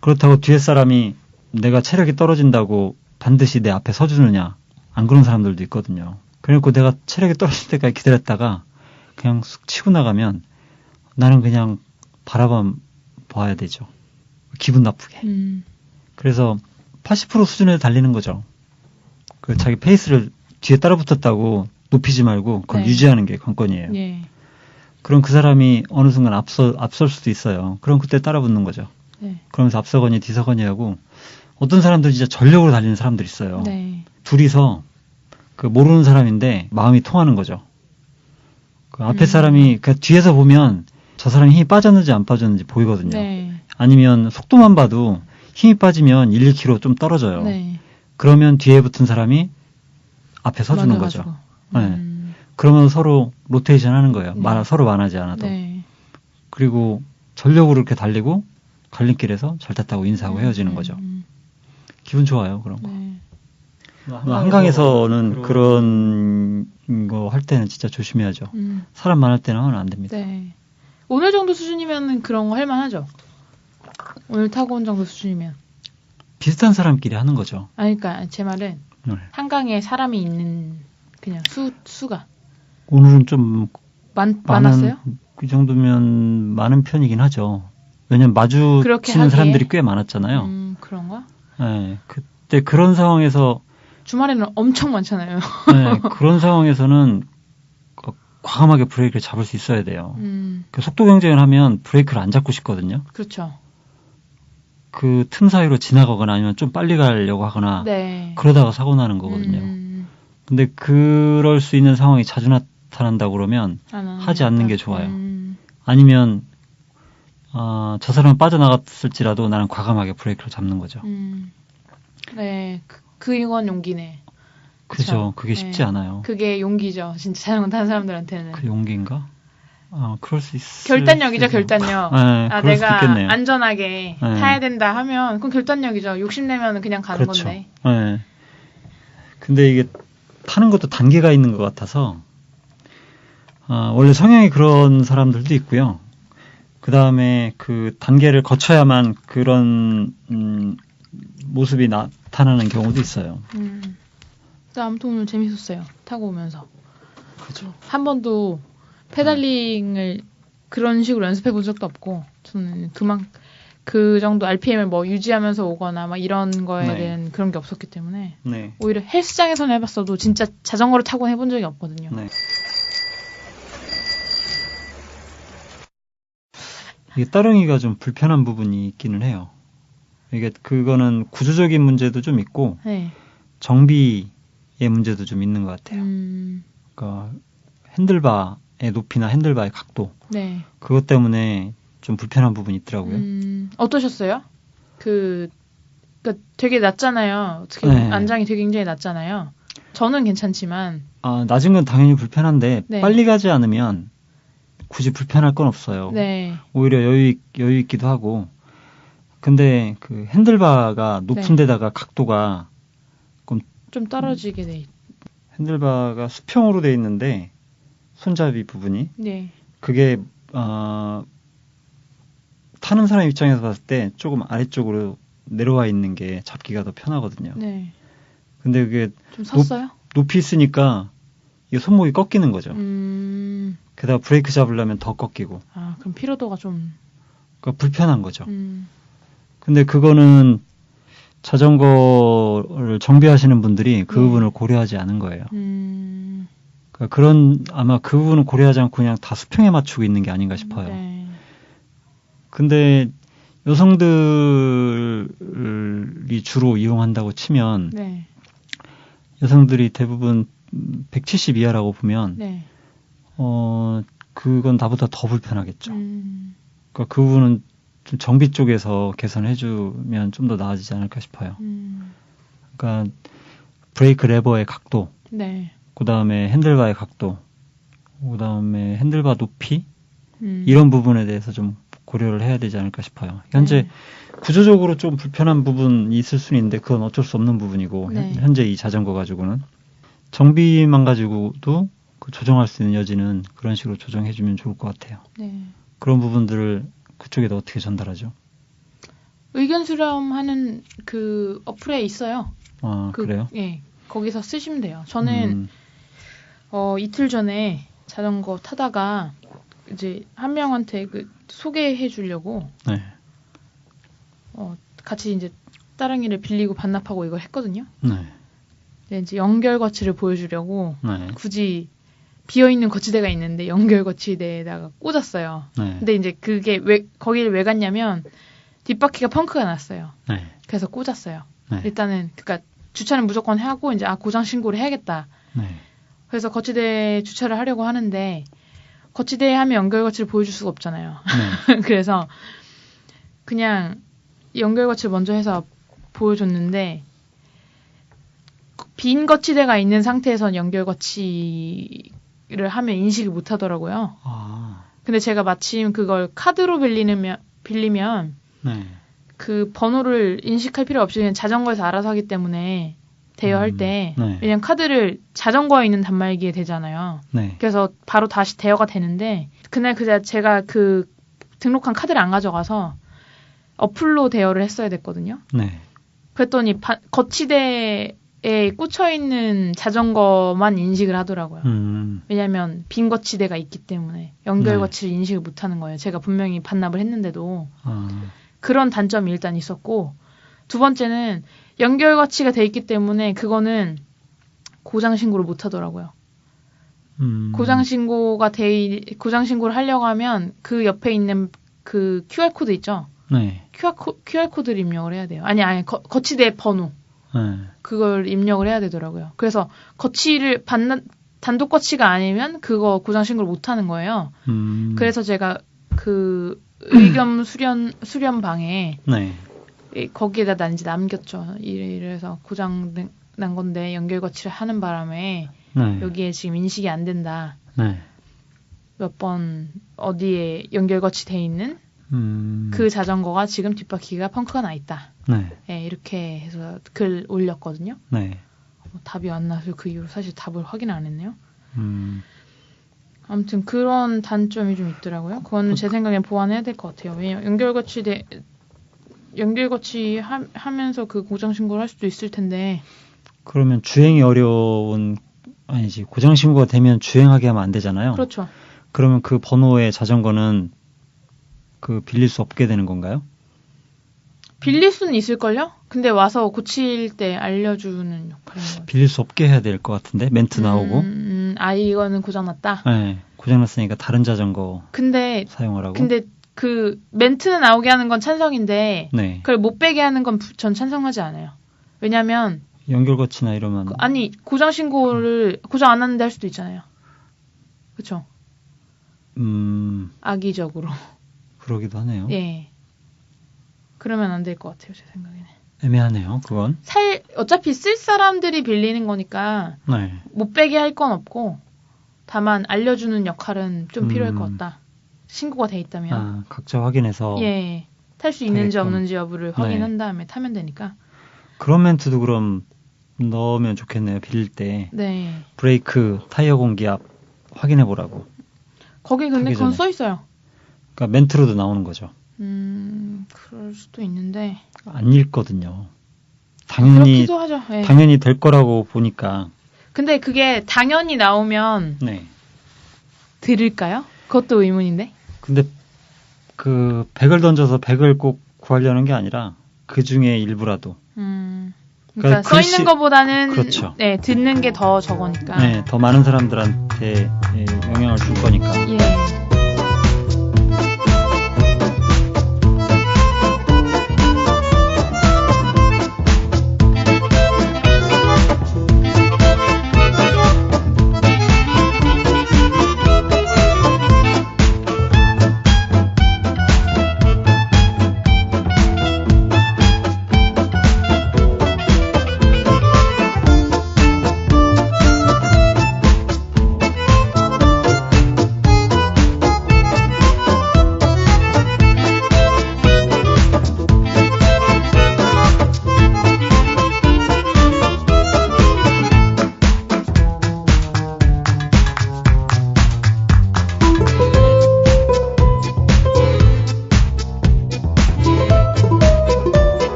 그렇다고 뒤에 사람이 내가 체력이 떨어진다고 반드시 내 앞에 서주느냐. 안 그런 사람들도 있거든요. 그래놓고 내가 체력이 떨어질 때까지 기다렸다가 그냥 쑥 치고 나가면 나는 그냥 바라봐 봐야 되죠. 기분 나쁘게. 그래서 80% 수준에 달리는 거죠. 그 자기 페이스를 뒤에 따라붙었다고 높이지 말고 그걸 네. 유지하는 게 관건이에요. 예. 그럼 그 사람이 어느 순간 앞설 수도 있어요. 그럼 그때 따라붙는 거죠. 네. 그러면서 앞서거니 뒤서거니 하고 어떤 사람들은 진짜 전력으로 달리는 사람들 있어요. 네. 둘이서 그 모르는 사람인데 마음이 통하는 거죠. 그 앞에 사람이 그 뒤에서 보면 저 사람이 힘이 빠졌는지 안 빠졌는지 보이거든요. 네. 아니면 속도만 봐도 힘이 빠지면 1, 2km 좀 떨어져요. 네. 그러면 뒤에 붙은 사람이 앞에 서주는 거죠. 네. 그러면 서로 로테이션 하는 거예요. 네. 서로 만하지 않아도. 네. 그리고 전력으로 이렇게 달리고 갈림길에서 잘 탔다고 인사하고 헤어지는 거죠. 기분 좋아요, 그런 거. 네. 한강에서는 그런 거 할 때는 진짜 조심해야죠. 사람 많을 때는 하면 안 됩니다. 네. 오늘 정도 수준이면 그런 거 할만하죠. 오늘 타고 온 정도 수준이면. 비슷한 사람끼리 하는 거죠. 그러니까 제 말은 네. 한강에 사람이 있는 그냥 수가 오늘은 좀 많았어요? 그 정도면 많은 편이긴 하죠. 왜냐면 마주치는 사람들이 꽤 많았잖아요. 그런가? 네, 그때 그런 상황에서 주말에는 엄청 많잖아요. 네, 그런 상황에서는 과감하게 브레이크를 잡을 수 있어야 돼요. 그 속도 경쟁을 하면 브레이크를 안 잡고 싶거든요. 그렇죠. 그 틈 사이로 지나가거나 아니면 좀 빨리 가려고 하거나 네. 그러다가 사고 나는 거거든요. 근데 그럴 수 있는 상황이 자주 나타난다고 그러면 하지 않는 게 좋아요. 아니면 저 사람은 빠져나갔을지라도 나는 과감하게 브레이크를 잡는 거죠. 네, 그건 용기네. 그죠. 그게 쉽지 않아요. 그게 용기죠. 진짜 자전거 타는 사람들한테는. 그 용기인가? 그럴 수 있어. 결단력이죠, 결단력. 네, 내가 안전하게 타야 된다 하면, 그건 결단력이죠. 욕심내면 그냥 가는 그렇죠. 건데. 네. 근데 이게 타는 것도 단계가 있는 것 같아서, 원래 성향이 그런 사람들도 있고요. 그 다음에 그 단계를 거쳐야만 그런, 모습이 나타나는 경우도 있어요. 아무튼 오늘 재밌었어요. 타고 오면서. 그죠. 한 번도 페달링을 그런 식으로 연습해 본 적도 없고, 저는 그 정도 RPM을 뭐 유지하면서 오거나 막 이런 거에 대한 그런 게 없었기 때문에, 오히려 헬스장에서는 해봤어도 진짜 자전거를 타고 해본 적이 없거든요. 네. 이게 따릉이가 좀 불편한 부분이 있기는 해요. 그거는 구조적인 문제도 좀 있고, 정비의 문제도 좀 있는 것 같아요. 그러니까 핸들바의 높이나 핸들바의 각도, 그것 때문에 좀 불편한 부분이 있더라고요. 어떠셨어요? 그러니까 되게 낮잖아요. 어떻게 안장이 되게 굉장히 낮잖아요. 저는 괜찮지만. 낮은 건 당연히 불편한데 빨리 가지 않으면 굳이 불편할 건 없어요. 오히려 여유 있기도 하고. 근데 그 핸들바가 높은 데다가 각도가 좀 떨어지게 돼. 핸들바가 수평으로 돼 있는데 손잡이 부분이 그게 타는 사람 입장에서 봤을 때 조금 아래쪽으로 내려와 있는 게 잡기가 더 편하거든요. 근데 그게 좀 섰어요? 높이 있으니까 이게 손목이 꺾이는 거죠. 게다가 브레이크 잡으려면 더 꺾이고. 그럼 피로도가 좀. 그러니까 불편한 거죠. 근데 그거는 자전거를 정비하시는 분들이 그 부분을 고려하지 않은 거예요. 그러니까 아마 그 부분을 고려하지 않고 그냥 다 수평에 맞추고 있는 게 아닌가 싶어요. 근데 여성들이 주로 이용한다고 치면 여성들이 대부분 170 이하라고 보면 그건 나보다 더 불편하겠죠. 그러니까 그 부분은 좀 정비 쪽에서 개선해주면 좀 더 나아지지 않을까 싶어요. 그러니까 브레이크 레버의 각도, 그 다음에 핸들바의 각도, 그 다음에 핸들바 높이 이런 부분에 대해서 좀 고려를 해야 되지 않을까 싶어요. 현재 구조적으로 좀 불편한 부분이 있을 수는 있는데 그건 어쩔 수 없는 부분이고 현재 이 자전거 가지고는 정비만 가지고도 조정할 수 있는 여지는 그런 식으로 조정해주면 좋을 것 같아요. 그런 부분들을 그쪽에다 어떻게 전달하죠? 의견 수렴하는 그 어플에 있어요. 그래요? 거기서 쓰시면 돼요. 저는 이틀 전에 자전거 타다가 이제 한 명한테 소개해 주려고 같이 이제 따릉이를 빌리고 반납하고 이걸 했거든요. 근데 이제 연결 거치를 보여주려고 굳이 비어있는 거치대가 있는데 연결 거치대에다가 꽂았어요. 근데 이제 그게 거기를 왜 갔냐면 뒷바퀴가 펑크가 났어요. 그래서 꽂았어요. 일단은 그러니까 주차는 무조건 하고 이제 고장 신고를 해야겠다. 그래서 거치대 주차를 하려고 하는데 거치대에 하면 연결 거치를 보여줄 수가 없잖아요. 그래서 그냥 연결 거치를 먼저 해서 보여줬는데 빈 거치대가 있는 상태에선 연결 거치를 하면 인식을 못 하더라고요. 근데 제가 마침 그걸 카드로 빌리면 그 번호를 인식할 필요 없이 그냥 자전거에서 알아서 하기 때문에 대여할 때 왜냐면 카드를 자전거에 있는 단말기에 대잖아요. 그래서 바로 다시 대여가 되는데 그날 제가 그 등록한 카드를 안 가져가서 어플로 대여를 했어야 됐거든요. 그랬더니 거치대에 꽂혀있는 자전거만 인식을 하더라고요. 왜냐면 빈 거치대가 있기 때문에 연결 거치를 인식을 못하는 거예요. 제가 분명히 반납을 했는데도 그런 단점이 일단 있었고 두 번째는 연결 거치가 돼 있기 때문에 그거는 고장 신고를 못 하더라고요. 고장 신고를 하려고 하면 그 옆에 있는 그 QR 코드 있죠? QR 코드를 입력을 해야 돼요. 아니 거치대 번호. 그걸 입력을 해야 되더라고요. 그래서 거치를 단독 거치가 아니면 그거 고장 신고를 못 하는 거예요. 그래서 제가 그 의견 수련방에 네. 거기에다 난 이제 남겼죠. 이래서 고장 난 건데 연결 거치를 하는 바람에 네. 여기에 지금 인식이 안 된다. 네. 몇 번 어디에 연결 거치돼 있는 그 자전거가 지금 뒷바퀴가 펑크가 나 있다. 네. 네, 이렇게 해서 글 올렸거든요. 네. 답이 안 나서 그 이후로 사실 답을 확인 안 했네요. 아무튼 그런 단점이 좀 있더라고요. 그거는 제 생각엔 보완해야 될 것 같아요. 왜냐면 연결 거치 하면서 그 고장 신고를 할 수도 있을 텐데. 그러면 주행이 어려운 아니지 고장 신고가 되면 주행하게 하면 안 되잖아요. 그렇죠. 그러면 그 번호의 자전거는 그 빌릴 수 없게 되는 건가요? 빌릴 수는 있을걸요? 근데 와서 고칠 때 알려주는 역할인 빌릴 수 없게 해야 될 것 같은데 멘트 나오고. 이거는 고장났다? 네. 고장났으니까 다른 자전거 사용하라고. 근데 그 멘트는 나오게 하는 건 찬성인데 네. 그걸 못 빼게 하는 건 전 찬성하지 않아요. 왜냐면 연결거치나 이러면 아니 고장 신고를 고장 안 하는데 할 수도 있잖아요. 그렇죠? 악의적으로. 그러기도 하네요. 예. 그러면 안 될 것 같아요, 제 생각에는. 애매하네요, 그건. 어차피 쓸 사람들이 빌리는 거니까 네. 못 빼게 할 건 없고 다만 알려주는 역할은 좀 필요할 것 같다. 신고가 돼 있다면. 각자 확인해서. 예. 탈 수 있는지 없는지 여부를 확인한 다음에 타면 되니까. 그런 멘트도 그럼 넣으면 좋겠네요, 빌릴 때. 네. 브레이크, 타이어 공기압 확인해 보라고. 거기 근데 그건 써 있어요. 그러니까 멘트로도 나오는 거죠. 그럴 수도 있는데. 안 읽거든요. 당연히 하죠. 네. 당연히 될 거라고 보니까. 근데 그게 당연히 나오면 네. 들을까요? 그것도 의문인데. 근데 그 100을 던져서 100을 꼭 구하려는 게 아니라 그 중에 일부라도. 그러니까 써 있는 것보다는 그렇죠. 네, 듣는 게 더 저거니까. 네, 더 많은 사람들한테 영향을 줄 거니까. 예.